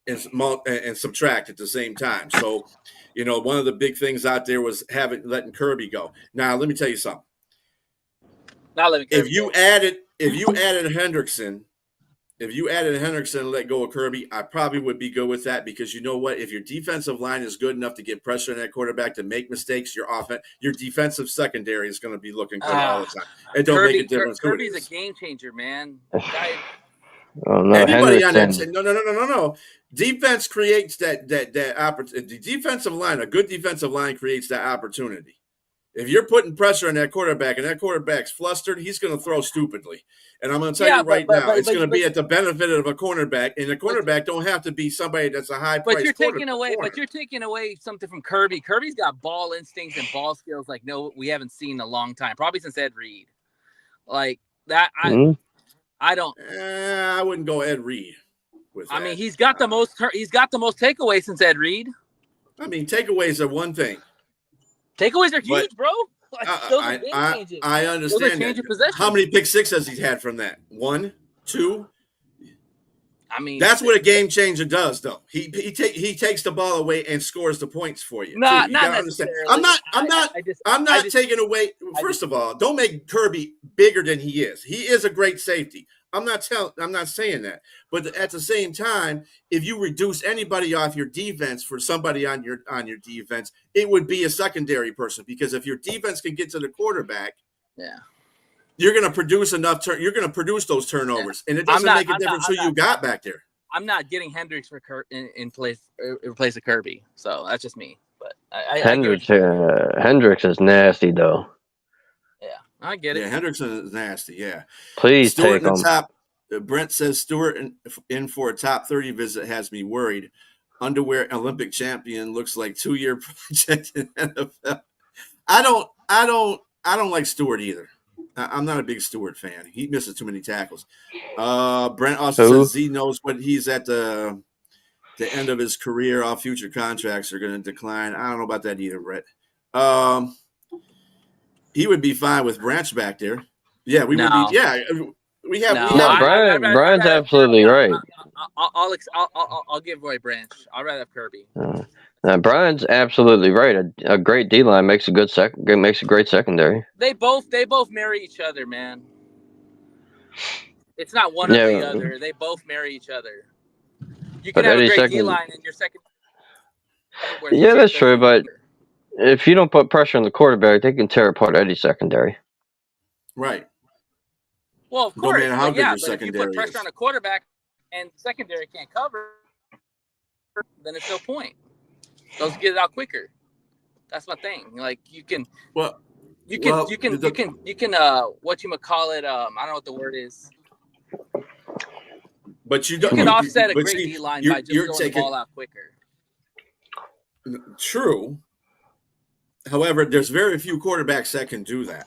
and subtract at the same time. So, one of the big things out there was letting Kirby go. Now, let me tell you something. If you added Hendrickson and let go of Kirby, I probably would be good with that because you know what? If your defensive line is good enough to get pressure on that quarterback to make mistakes, your defensive secondary is going to be looking good all the time. It don't make a difference. Kirby's a game changer, man. Oh no, anybody on that? No. Defense creates that opportunity. The defensive line, a good defensive line, creates that opportunity. If you're putting pressure on that quarterback and that quarterback's flustered, he's going to throw stupidly. And I'm going to tell you right now, it's going to be at the benefit of a cornerback. And the cornerback don't have to be somebody that's a high price. But you're taking away something from Kirby. Kirby's got ball instincts and ball skills like we haven't seen in a long time, probably since Ed Reed. Like that, I don't. I wouldn't go Ed Reed with that. I mean, he's got the most takeaways since Ed Reed. I mean, takeaways are one thing. Takeaways are huge, bro. Like, I understand that. How many pick sixes has he had from that? 1, 2? I mean, that's what a game changer does, though. He takes the ball away and scores the points for you. Not necessarily. I'm not taking away. First of all, don't make Kirby bigger than he is. He is a great safety. I'm not saying that. But at the same time, if you reduce anybody off your defense for somebody on your defense, it would be a secondary person because if your defense can get to the quarterback, you're going to produce you're going to produce those turnovers, and it doesn't make a difference who you got back there. I'm not getting Hendricks in place of Kirby, so that's just me. But Hendricks is nasty though. I get it. Yeah, Hendrickson is nasty. Yeah. Please Stewart take him. Top. Brent says Stewart in for a top 30 visit has me worried. Underwear Olympic champion looks like 2-year project in NFL. I don't like Stewart either. I'm not a big Stewart fan. He misses too many tackles. Brent also says Z knows what he's at the end of his career. All future contracts are going to decline. I don't know about that either, Brett. He would be fine with Branch back there. Yeah, we would be. Yeah, we have. Brian's absolutely right. I'll give Roy Branch. I'd rather have Kirby. Brian's absolutely right. A great D line makes a good makes a great secondary. They both marry each other, man. It's not one or the other. They both marry each other. You can have a great D line in your second. Yeah, that's true, but. If you don't put pressure on the quarterback, they can tear apart Eddie's secondary. Right. Well, of course. No matter how good your but secondary if you put pressure on a quarterback and the secondary can't cover, then it's no point. Those get it out quicker. That's my thing. Like you can what you call it? I don't know what the word is. But you can offset a great D line by just throwing the ball out quicker. True. However, there's very few quarterbacks that can do that.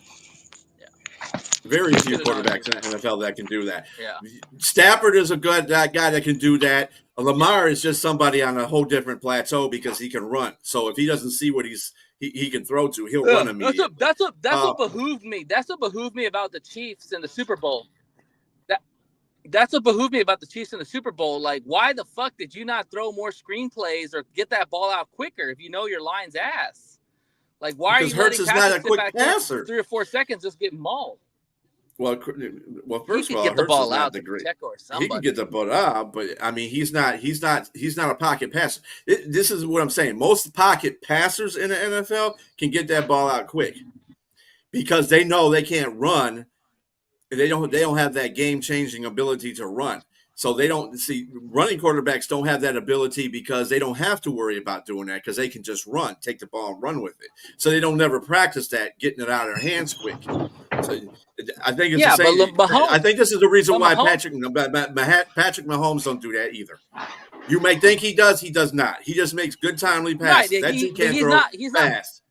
Very few quarterbacks in the NFL that can do that. Yeah. Stafford is a good guy that can do that. Lamar is just somebody on a whole different plateau because he can run. So if he doesn't see what he can throw to, he'll run immediately. That's what behooved me. That's what behooved me about the Chiefs in the Super Bowl. That's what behooved me about the Chiefs in the Super Bowl. Like, why the fuck did you not throw more screenplays or get that ball out quicker if you know your line's ass? Like, why because are you Hurts letting is not a Patrick quick sit back passer. 3 or 4 seconds just get mauled? Well, first of all, get the Hurts ball is not out the to great. Pacheco or He somebody. can get the ball out, but I mean, he's not a pocket passer. This is what I'm saying. Most pocket passers in the NFL can get that ball out quick because they know they can't run. They don't have that game-changing ability to run. So they don't see running quarterbacks don't have that ability because they don't have to worry about doing that because they can just run, take the ball and run with it. So they don't never practice that, getting it out of their hands quick. So I think it's the same. I think this is the reason why Patrick Mahomes don't do that either. You may think he does not. He just makes good timely passes. Right, that dude can't throw fast.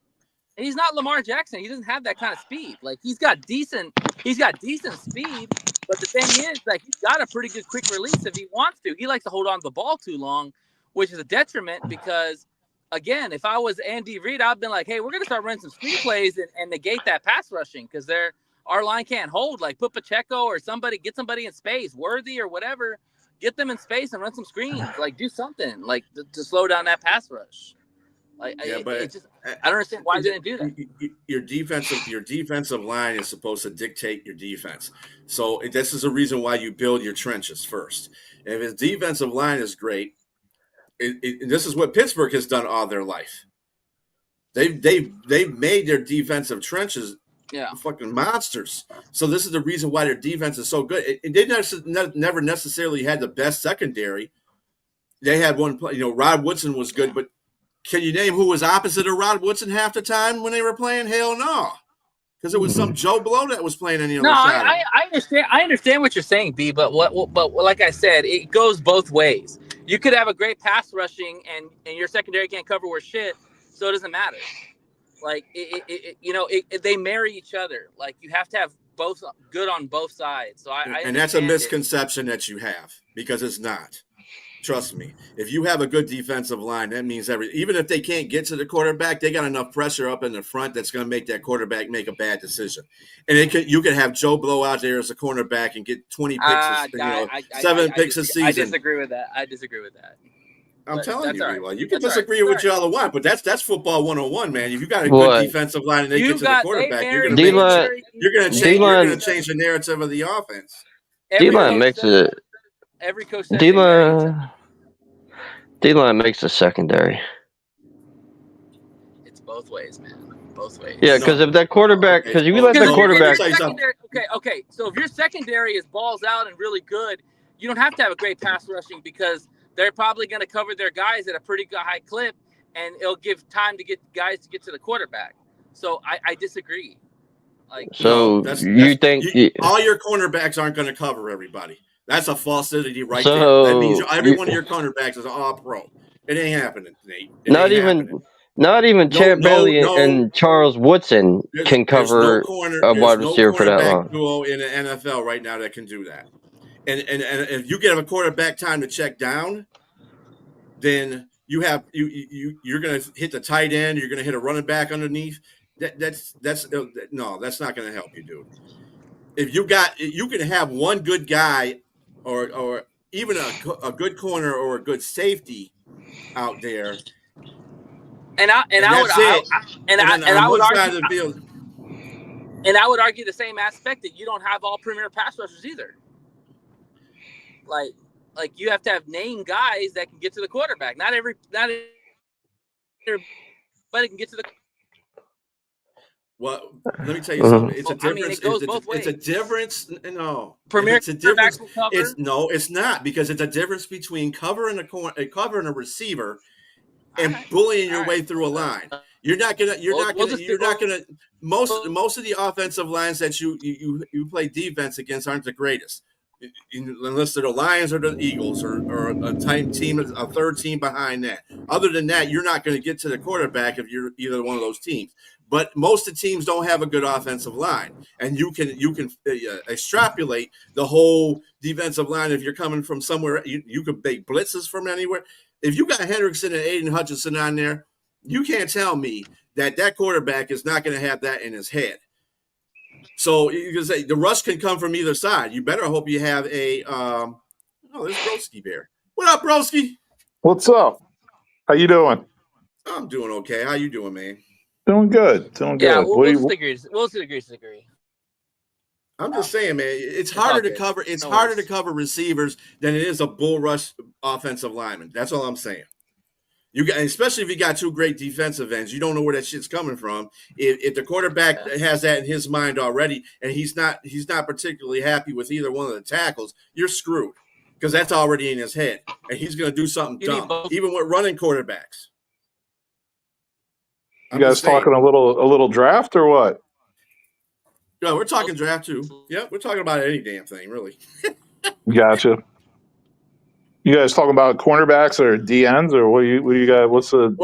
He's not Lamar Jackson. He doesn't have that kind of speed. Like he's got decent speed, but the thing is, like he's got a pretty good quick release if he wants to. He likes to hold on to the ball too long, which is a detriment because, again, if I was Andy Reid, I'd been like, hey, we're gonna start running some screenplays and negate that pass rushing because our line can't hold. Like put Pacheco or get somebody in space, Worthy or whatever, get them in space and run some screens. Like do something like to slow down that pass rush. Like, I don't understand why they didn't do that. Your defensive line is supposed to dictate your defense. So this is a reason why you build your trenches first. And if his defensive line is great, this is what Pittsburgh has done all their life. They've made their defensive trenches fucking monsters. So this is the reason why their defense is so good. They never necessarily had the best secondary. They had one play. Rod Woodson was good, but can you name who was opposite of Rod Woodson half the time when they were playing? Hell no. Because it was some Joe Blow that was playing on the other side. No, I understand. I understand what you're saying, B. But like I said, it goes both ways. You could have a great pass rushing, and your secondary can't cover worth shit, so it doesn't matter. Like they marry each other. Like you have to have both good on both sides. So and that's a misconception that you have because it's not. Trust me. If you have a good defensive line, that means even if they can't get to the quarterback, they got enough pressure up in the front that's going to make that quarterback make a bad decision. And you can have Joe Blow out there as a cornerback and get 20 picks, 7 picks a season. I disagree with that. I'm telling you, you can disagree with what y'all want, but that's football 101, man. If you got a good defensive line and they get to the quarterback, you're going to change the narrative of the offense. D-line makes it. Every coach. D-line makes the secondary. It's both ways, man. Both ways. Yeah, because if that quarterback, because you let the quarterback. Okay. So if your secondary is balls out and really good, you don't have to have a great pass rushing because they're probably going to cover their guys at a pretty high clip, and it'll give time to get guys to get to the quarterback. So I disagree. So you think all your cornerbacks aren't going to cover everybody? That's a falsity right there. That means every one of your cornerbacks is an all-pro. It ain't happening, Nate. Not even Champ Bailey and Charles Woodson can cover a wide receiver for that long. Duo in the NFL right now that can do that. And if you give a quarterback time to check down, then you're going to hit the tight end. You're going to hit a running back underneath. That's not going to help you, dude. If you can have one good guy, or even a good corner or a good safety out there, and I would argue the same aspect that you don't have all premier pass rushers either. Like you have to have named guys that can get to the quarterback. Not everybody can get to the. Well, let me tell you something. It's a difference. It goes both ways. It's a difference. No, premier it's a difference. Cover? It's not because it's a difference between covering a receiver and bullying your way through a line. Most of the offensive lines that you play defense against aren't the greatest. unless they're the Lions or the Eagles or a team, a third team behind that. Other than that, you're not going to get to the quarterback if you're either one of those teams. But most of the teams don't have a good offensive line, and you can extrapolate the whole defensive line if you're coming from somewhere. You could make blitzes from anywhere. If you got Hendrickson and Aiden Hutchinson on there, you can't tell me that quarterback is not going to have that in his head. So you can say the rush can come from either side. You better hope you have a there's Broski Bear. What up, Broski? What's up? How you doing? I'm doing okay. How you doing, man? Doing good. Doing good. Yeah, we'll disagree. I'm just saying, man, it's harder to cover. It's harder to cover receivers than it is a bull rush offensive lineman. That's all I'm saying. Especially if you got two great defensive ends, you don't know where that shit's coming from. If the quarterback has that in his mind already, and he's not particularly happy with either one of the tackles, you're screwed because that's already in his head, and he's going to do something dumb, even with running quarterbacks. You guys talking a little draft or what? Yeah, we're talking draft too. Yeah, we're talking about any damn thing, really. Gotcha. You guys talking about cornerbacks or DNs or what do you got? What's the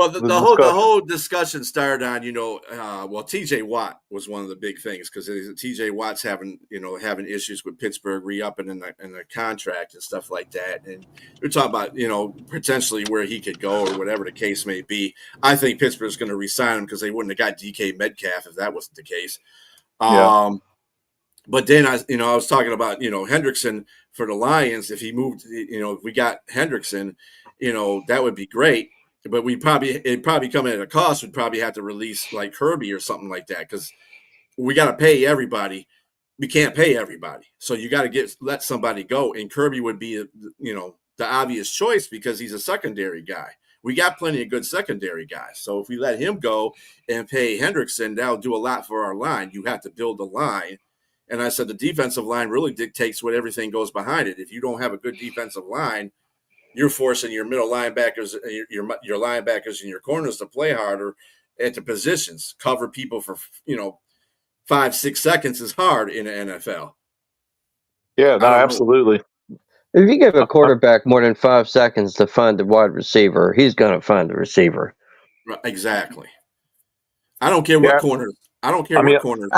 whole discussion started on TJ Watt was one of the big things because TJ Watt's having issues with Pittsburgh re-upping in the contract and stuff like that, and we're talking about potentially where he could go or whatever the case may be. I think Pittsburgh's going to re-sign him because they wouldn't have got DK Metcalf if that wasn't the case. Yeah. But then I was talking about Hendrickson for the Lions. If he moved, if we got Hendrickson, that would be great. But it'd probably come at a cost. We'd probably have to release like Kirby or something like that because we got to pay everybody. We can't pay everybody, so you got to let somebody go. And Kirby would be the obvious choice because he's a secondary guy. We got plenty of good secondary guys. So if we let him go and pay Hendrickson, that'll do a lot for our line. You have to build a line. And I said the defensive line really dictates what everything goes behind it. If you don't have a good defensive line, you're forcing your middle linebackers, your linebackers and your corners to play harder at the positions. Cover people for 5-6 seconds is hard in the NFL. Yeah, no, absolutely. If you give a quarterback more than 5 seconds to find the wide receiver, he's going to find the receiver. Right, exactly. I don't care what corners. I don't care what corners.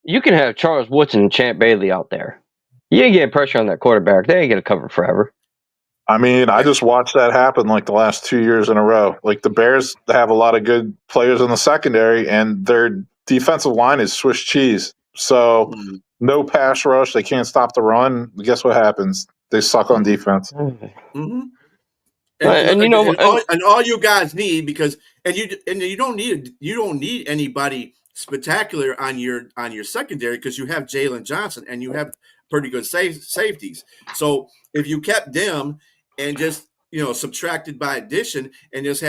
You can have Charles Woodson and Champ Bailey out there. You get pressure on that quarterback, they ain't going to cover forever. I mean, I just watched that happen like the last 2 years in a row. Like the Bears have a lot of good players in the secondary, and their defensive line is Swiss cheese. So no pass rush. They can't stop the run. Guess what happens? They suck on defense. Mm-hmm. And all you guys need you don't need anybody spectacular on your secondary because you have Jalen Johnson and you have pretty good safeties. So if you kept them and just subtracted by addition and just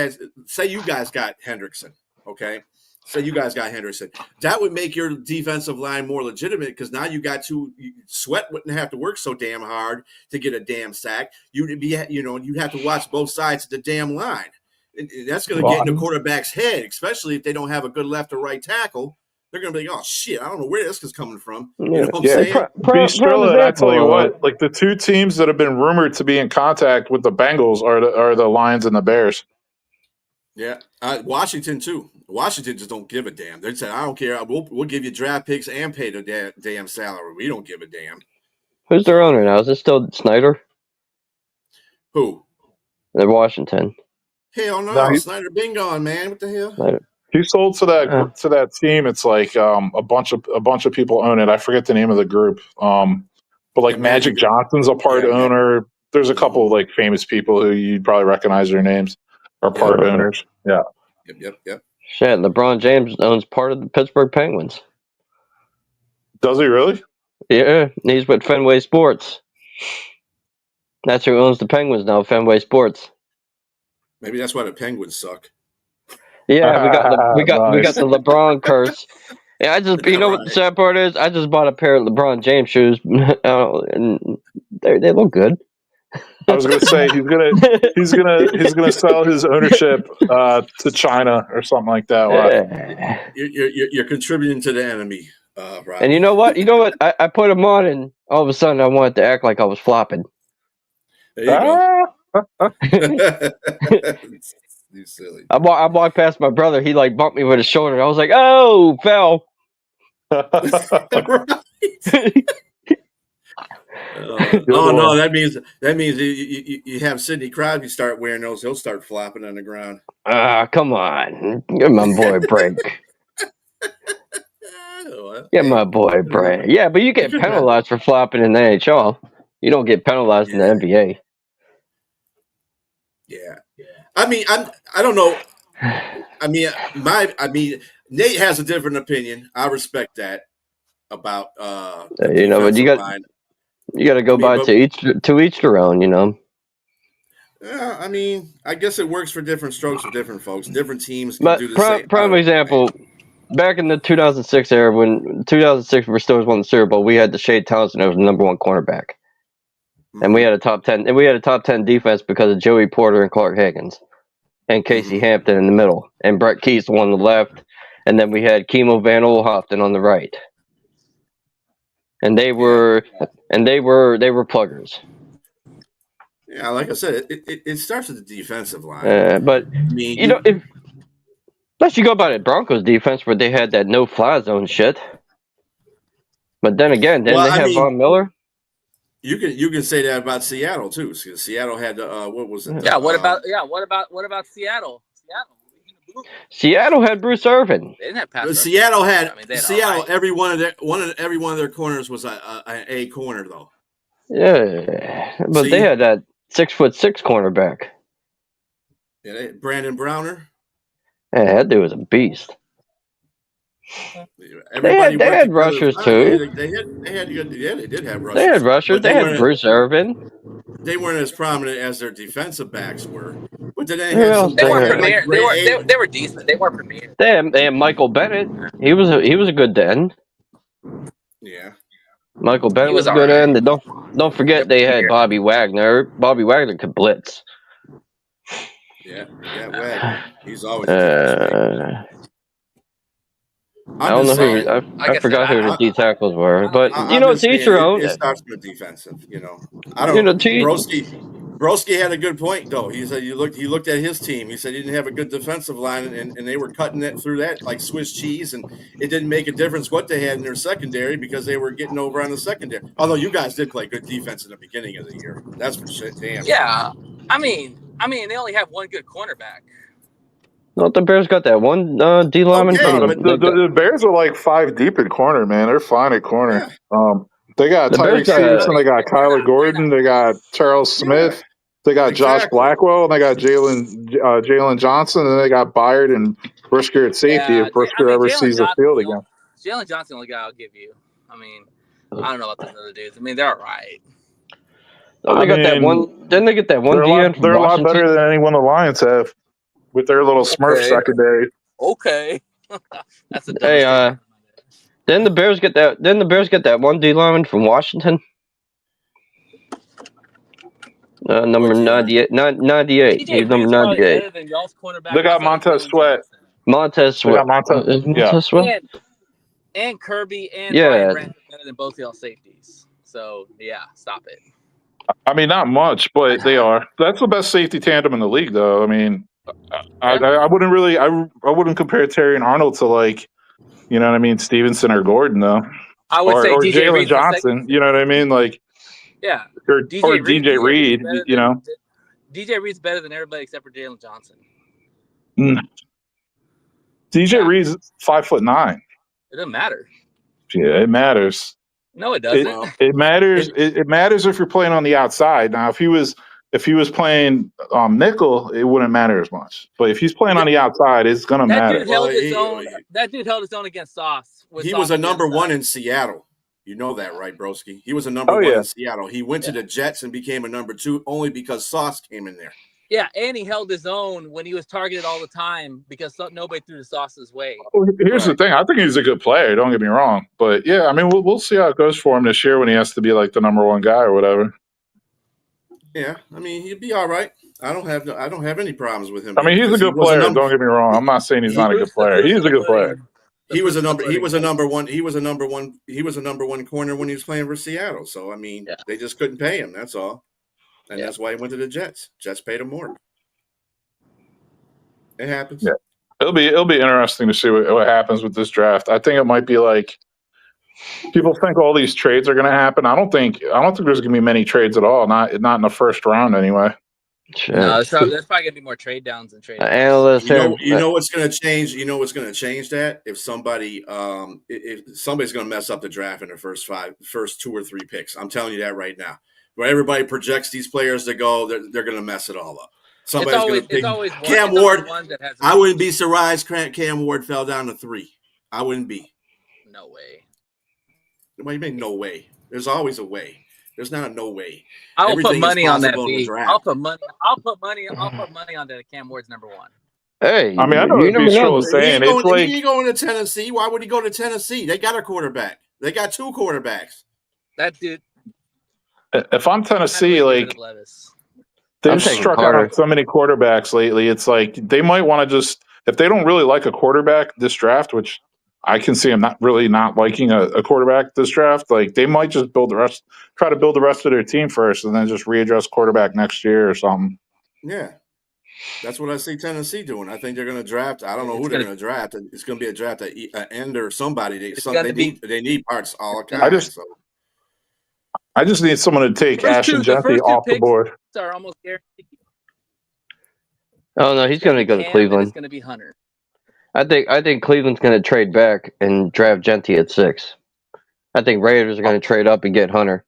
say you guys got Hendrickson, okay? So you guys got Henderson. That would make your defensive line more legitimate because now you got Sweat wouldn't have to work so damn hard to get a damn sack. You'd have to watch both sides of the damn line. That's going to get in the quarterback's head, especially if they don't have a good left or right tackle. They're going to be like, oh, shit, I don't know where this is coming from. You know what I'm saying? I tell you what, like the two teams that have been rumored to be in contact with the Bengals are the Lions and the Bears. Yeah, Washington too. Washington just don't give a damn. They said, I don't care. We'll give you draft picks and pay the damn salary. We don't give a damn. Who's their owner now? Is it still Snyder? Who? They're Washington. Hell no, Snyder been gone, man. What the hell? Snyder. He sold to that team. It's like a bunch of people own it. I forget the name of the group. But like Magic Johnson's a part owner. There's a couple of like famous people who you'd probably recognize their names are part owners. Yeah. Yep. Shit, LeBron James owns part of the Pittsburgh Penguins. Does he really? Yeah, he's with Fenway Sports. That's who owns the Penguins now, Fenway Sports. Maybe that's why the Penguins suck. Yeah, we got the LeBron curse. Yeah, you know what the sad part is? I just bought a pair of LeBron James shoes, and they look good. I was going to say he's gonna sell his ownership to China or something like that. Yeah. You're contributing to the enemy. Right. And you know what? I put them on, and all of a sudden, I wanted to act like I was flopping. There you go. You silly. I walked past my brother. He like bumped me with his shoulder. I was like, "Oh, fell." Right. Oh no, that means you have Sidney Crosby start wearing those. He'll start flopping on the ground. Come on, give my boy a break. Give my boy a break. Yeah, but you get penalized for flopping in the NHL. You don't get penalized in the NBA. Yeah. I mean, I don't know. I mean, Nate has a different opinion. I respect that about you know, but you got to go to each their own. You know. Yeah, I mean, I guess it works for different strokes for different folks. Different teams can do the same. Prime example. Back in the 2006 era, when 2006 we still won the Super Bowl, we had the Shea Townsend as the #1 cornerback, and we had a top 10. And we had a top 10 defense because of Joey Porter and Clark Higgins, and Casey Hampton in the middle, and Brett Keith on the left, and then we had Kimo Van Olhoften on the right, and they were pluggers. Yeah, like I said, it starts with the defensive line. But I mean, you know, unless you go by the Broncos defense, where they had that no-fly zone shit. But then again, they have Von Miller. You can say that about Seattle too. Seattle had what was it? What about Seattle? Seattle had Bruce Irvin. They didn't have pass. Seattle had Seattle. Every one of their corners was a corner though. Yeah, but they had that 6'6" cornerback. Yeah, Brandon Browner. Yeah, that dude was a beast. They had rushers too. They did have rushers. They had rushers. They had Bruce Irvin. They weren't as prominent as their defensive backs were, but they weren't premier. They were decent. They weren't premier. They had Michael Bennett. He was a good end. Yeah. Michael Bennett was a good end. Don't forget they had Bobby Wagner. Bobby Wagner could blitz. Yeah, Wagner. He's always. I don't know who. I forgot who the D tackles were, but it's each your own. It starts with defensive. I don't. Broski had a good point though. He said he looked at his team. He said he didn't have a good defensive line, and they were cutting it through that like Swiss cheese, and it didn't make a difference what they had in their secondary because they were getting over on the secondary. Although you guys did play good defense in the beginning of the year, that's for shit. Damn. Yeah, I mean, they only have one good cornerback. No, the Bears got that one D lineman from the Bears are like 5 deep in corner, man. They're fine at corner. They got Tyreek Stevenson, they got Kyler Gordon, they got Charles Smith, they got Josh Blackwell, and they got Jalen Johnson, and they got Byard and Brisker at safety if Brisker ever sees the field again. Jalen Johnson, the only guy I'll give you. I mean, I don't know about those other dudes. I mean, they're all right. They got that one. Didn't they get that one DN? They're a lot better than anyone the Lions have with their little Smurf secondary. Okay. That's a Didn't the Bears get that? Didn't the Bears get that one D lineman from Washington? Number 98. 98. He's number 98. They got Montez Sweat. Montez Sweat. Montez Sweat. And Kirby and Ryan Grant are better than both y'all safeties. So stop it. I mean, not much, but they are. That's the best safety tandem in the league, though. I mean, I wouldn't really. I wouldn't compare Terry and Arnold to you know what I mean, Stevenson or Gordon, though. I would say DJ Jalen Johnson. You know what I mean, or DJ Reed. DJ Reed's better than everybody except for Jalen Johnson. DJ Reed's 5'9". It doesn't matter. Yeah, it matters. No, it doesn't. It matters. It matters if you're playing on the outside. Now, if he was playing nickel, it wouldn't matter as much. But if he's playing on the outside, it's gonna matter. That dude held his own against Sauce. He was a number 1 in Seattle. You know that, right, Broski? He was a number 1 in Seattle. He went to the Jets and became a number 2 only because Sauce came in there. Yeah, and he held his own when he was targeted all the time because nobody threw the Sauce's way. Here's the thing. I think he's a good player. Don't get me wrong. But, I mean, we'll see how it goes for him this year when he has to be like the number 1 guy or whatever. Yeah, I mean, he'd be all right. I don't have any problems with him. I mean, he's a good player. Don't get me wrong. I'm not saying he's not a good player. He's a good player. He was a number one corner when he was playing for Seattle. So I mean, they just couldn't pay him. That's all, and that's why he went to the Jets. Jets paid him more. It happens. Yeah, it'll be interesting to see what happens with this draft. I think it might be like people think all these trades are going to happen. I don't think there's going to be many trades at all. Not in the first round anyway. No, there's probably going to be more trade downs and trade. Analysts, you know what's going to change. You know what's going to change that if somebody's going to mess up the draft in the first 2 or 3 picks. I'm telling you that right now. Where everybody projects these players to go, they're going to mess it all up. Somebody's going to pick Cam Ward. I wouldn't be surprised. Cam Ward fell down to 3. I wouldn't be. No way. What do you mean? No way. There's always a way. There's not a no way. I will put money on that. I'll put money on that. Cam Ward's number 1. Hey, I mean, I know what Bistro is saying. He ain't going to Tennessee. Why would he go to Tennessee? They got a quarterback. They got 2 quarterbacks. That dude. If I'm Tennessee, like they've struck out on so many quarterbacks lately. It's like they might want to just, if they don't really like a quarterback this draft, which I can see them not liking a quarterback this draft. Like they might just try to build the rest of their team first, and then just readdress quarterback next year or something. Yeah, that's what I see Tennessee doing. I think they're going to draft. I don't know who they're going to draft. It's going to be a draft at end or somebody. They need parts all the time. I just need someone to take Ashton Jeffy off the board. Are almost guaranteed. Oh no, he's going to go to Cleveland. It's going to be Hunter. I think Cleveland's going to trade back and draft Genty at 6. I think Raiders are going to trade up and get Hunter.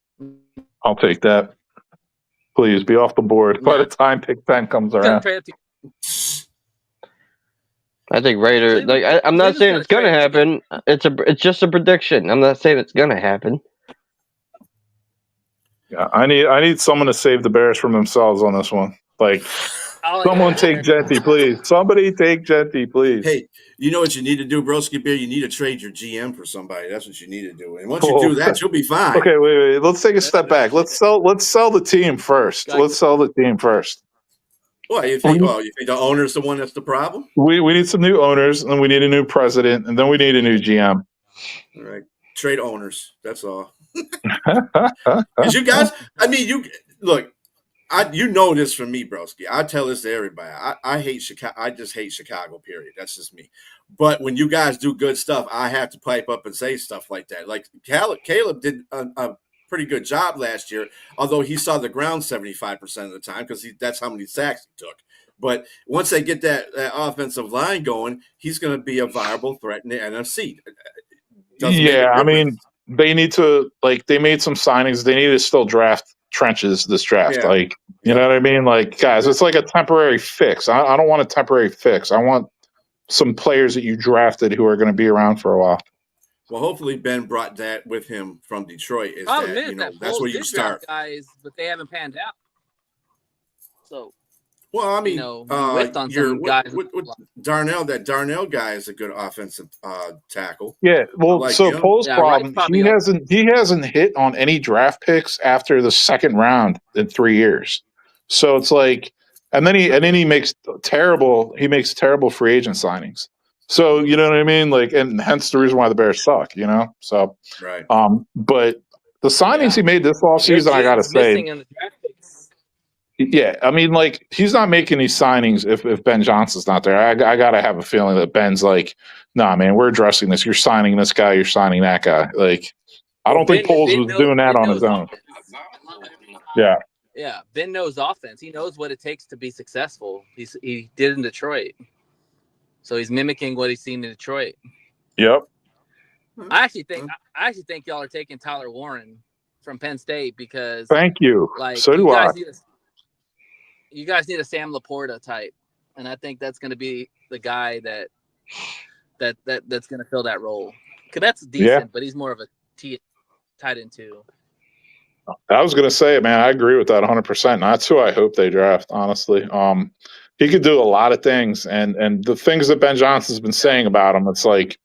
I'll take that. Please be off the board by the time pick 10 comes around. I think Raiders. Like I'm not saying it's going to happen. It's just a prediction. I'm not saying it's going to happen. Yeah, I need someone to save the Bears from themselves on this one. Like. Someone take Genty, please. Somebody take Genty, please. Hey, you know what you need to do, Broski Bear? You need to trade your GM for somebody. That's what you need to do. And once you do that, you'll be fine. Okay, wait. Let's take a step back. Let's sell the team first. Let's sell the team first. Well, you think the owner's the one that's the problem? We need some new owners, and then we need a new president, and then we need a new GM. All right. Trade owners. That's all. Because you guys, look. You know this from me, broski. I tell this to everybody. I hate Chicago. I just hate Chicago, period. That's just me. But when you guys do good stuff, I have to pipe up and say stuff like that. Like Caleb did a pretty good job last year, although he saw the ground 75% of the time because that's how many sacks he took. But once they get that offensive line going, he's going to be a viable threat in the NFC. I mean, they need to, they made some signings. They need to still draft trenches this draft. Yeah. You know what I mean? Like, guys, it's like a temporary fix. I don't want a temporary fix. I want some players that you drafted who are going to be around for a while. Well, hopefully Ben brought that with him from Detroit. That's where you start. Guys, but they haven't panned out. So, well, I mean, whiffed on some guys. With Darnell, that Darnell guy is a good offensive tackle. Yeah, well, Poe's problem, he hasn't hit on any draft picks after the second round in 3 years. So it's like, and then he makes terrible free agent signings. So you know what I mean? Like, and hence the reason why the Bears suck. You know, so right. But the signings he made this offseason, I gotta say. Yeah, I mean, like, he's not making these signings if Ben Johnson's not there. I got to have a feeling that Ben's like, nah, man, we're addressing this. You're signing this guy. You're signing that guy. Like, I don't think Poles was doing that on his own. Yeah. Yeah, Ben knows offense. He knows what it takes to be successful. He did in Detroit. So he's mimicking what he's seen in Detroit. Yep. I actually think y'all are taking Tyler Warren from Penn State because thank you. Like, so do I. You guys need a Sam Laporta type, and I think that's going to be the guy that's going to fill that role. Because that's decent, but he's more of a tight end too. I was going to say, man, I agree with that 100%. That's who I hope they draft, honestly. He could do a lot of things, and the things that Ben Johnson's been saying about him, it's like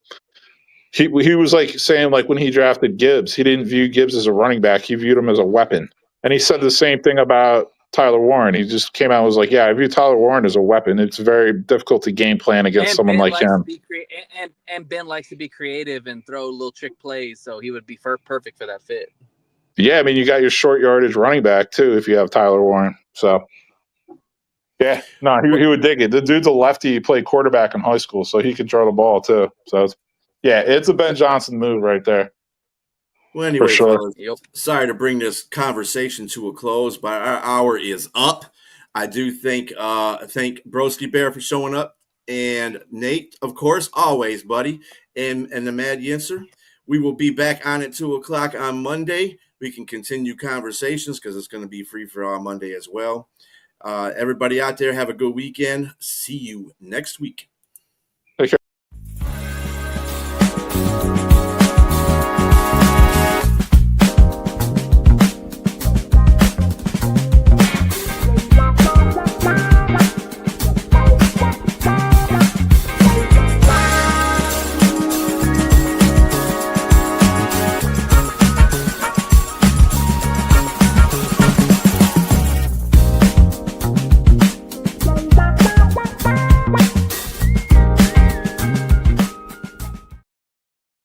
he was like saying, like, when he drafted Gibbs, he didn't view Gibbs as a running back. He viewed him as a weapon. And he said the same thing about Tyler Warren. He just came out and was like, yeah, I view Tyler Warren as a weapon. It's very difficult to game plan against And someone Ben like likes to him. be and Ben likes to be creative and throw little trick plays, so he would be perfect for that fit. Yeah, I mean, you got your short yardage running back, too, if you have Tyler Warren. So, yeah, no, he would dig it. The dude's a lefty. He played quarterback in high school, so he can throw the ball, too. So, it's a Ben Johnson move right there. Well, anyway, sure. fellas, sorry to bring this conversation to a close, but our hour is up. I do thank Broski Bear for showing up, and Nate, of course, always, buddy, and the Mad Yinser. We will be back on at 2:00 on Monday. We can continue conversations because it's going to be free for all Monday as well. Everybody out there, have a good weekend. See you next week. Take care.